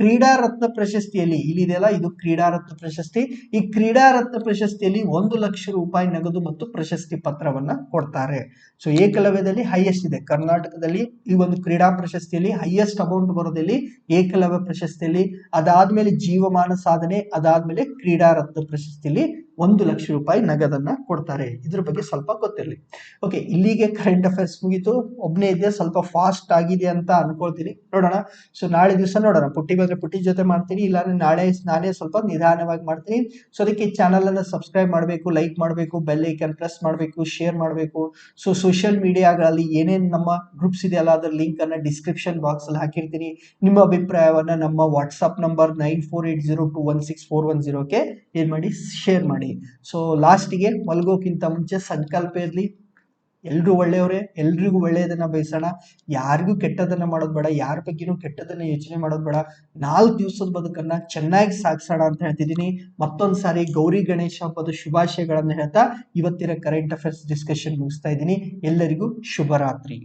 ಕ್ರೀಡಾ ರತ್ನ ಪ್ರಶಸ್ತಿಯಲ್ಲಿ ಇಲ್ಲಿ ಇದೆಯಲ್ಲ, ಇದು ಕ್ರೀಡಾ ರತ್ನ ಪ್ರಶಸ್ತಿ. ಈ ಕ್ರೀಡಾ ರತ್ನ ಪ್ರಶಸ್ತಿಯಲ್ಲಿ 1 ಲಕ್ಷ ರೂಪಾಯಿ ನಗದು ಮತ್ತು ಪ್ರಶಸ್ತಿ ಪತ್ರವನ್ನ ಕೊಡ್ತಾರೆ. ಸೊ ಏಕಲವ್ಯದಲ್ಲಿ ಹೈಯೆಸ್ಟ್ ಇದೆ ಕರ್ನಾಟಕದಲ್ಲಿ. ಈ ಒಂದು ಕ್ರೀಡಾ ಪ್ರಶಸ್ತಿಯಲ್ಲಿ ಹೈಯೆಸ್ಟ್ ಅಮೌಂಟ್ ಬರೋದಲ್ಲಿ ಏಕಲವ್ಯ ಪ್ರಶಸ್ತಿಯಲ್ಲಿ. ಅದಾದ್ಮೇಲೆ ಜೀವಮಾನ ಸಾಧನೆ, ಅದಾದ್ಮೇಲೆ ಕ್ರೀಡಾ ರತ್ನ ಪ್ರಶಸ್ತಿಯಲ್ಲಿ 1 ಲಕ್ಷ ರೂಪಾಯಿ ನಗದನ್ನ ಕೊಡ್ತಾರೆ. ಇದ್ರ ಬಗ್ಗೆ ಸ್ವಲ್ಪ ಗೊತ್ತಿರಲಿ. ಓಕೆ, ಇಲ್ಲಿಗೆ ಕರೆಂಟ್ ಅಫೇರ್ಸ್ ಮುಗೀತು. ಒಬ್ನೇ ಇದೆ, ಸ್ವಲ್ಪ ಫಾಸ್ಟ್ ಆಗಿದೆ ಅಂತ ಅನ್ಕೊಳ್ತೀನಿ. ನೋಡೋಣ. ಸೊ ನಾಳೆ ದಿವಸ ನೋಡೋಣ, ಪುಟ್ಟಿ ಬಂದ್ರೆ ಪುಟ್ಟಿ ಜೊತೆ ಮಾಡ್ತೀನಿ, ಇಲ್ಲಾಂದ್ರೆ ನಾನೇ ಸ್ವಲ್ಪ ನಿಧಾನವಾಗಿ ಮಾಡ್ತೀನಿ. ಸೊ ಅದಕ್ಕೆ ಚಾನಲ್ ಅನ್ನ ಸಬ್ಸ್ಕ್ರೈಬ್ ಮಾಡಬೇಕು, ಲೈಕ್ ಮಾಡಬೇಕು, ಬೆಲ್ ಐಕನ್ ಪ್ರೆಸ್ ಮಾಡಬೇಕು, ಶೇರ್ ಮಾಡಬೇಕು. ಸೊ ಸೋಷಿಯಲ್ ಮೀಡಿಯಾಗಳಲ್ಲಿ ಏನೇನು ನಮ್ಮ ಗ್ರೂಪ್ಸ್ ಇದೆಯಲ್ಲ, ಅದರ ಲಿಂಕ್ ಅನ್ನ ಡಿಸ್ಕ್ರಿಪ್ಷನ್ ಬಾಕ್ಸ್ ಅಲ್ಲಿ ಹಾಕಿರ್ತೀನಿ. ನಿಮ್ಮ ಅಭಿಪ್ರಾಯವನ್ನ ನಮ್ಮ ವಾಟ್ಸ್ಆಪ್ ನಂಬರ್ 9480216410ಕ್ಕೆ ಏನ್ ಮಾಡಿ, ಶೇರ್ ಮಾಡಿ. ಸೊ ಲಾಸ್ಟ್ಗೆ ಮಲ್ಗೋಕ್ಕಿಂತ ಮುಂಚೆ ಸಂಕಲ್ಪ ಇರ್ಲಿ, ಎಲ್ರು ಒಳ್ಳೆಯವರೇ, ಎಲ್ರಿಗೂ ಒಳ್ಳೆಯದನ್ನ ಬಯಸೋಣ. ಯಾರಿಗೂ ಕೆಟ್ಟದನ್ನ ಮಾಡೋದು ಬೇಡ, ಯಾರ ಬಗ್ಗೆನೂ ಕೆಟ್ಟದನ್ನ ಯೋಚನೆ ಮಾಡೋದು ಬೇಡ. 4 ದಿವಸದ ಬದುಕನ್ನ ಚೆನ್ನಾಗಿ ಸಾಗಿಸೋಣ ಅಂತ ಹೇಳ್ತಿದ್ದೀನಿ. ಮತ್ತೊಂದ್ಸಾರಿ ಗೌರಿ ಗಣೇಶ ಹಬ್ಬದ ಶುಭಾಶಯಗಳನ್ನ ಹೇಳ್ತಾ ಇವತ್ತಿನ ಕರೆಂಟ್ ಅಫೇರ್ಸ್ ಡಿಸ್ಕಷನ್ ಮುಗಿಸ್ತಾ ಇದ್ದೀನಿ. ಎಲ್ಲರಿಗೂ ಶುಭರಾತ್ರಿ.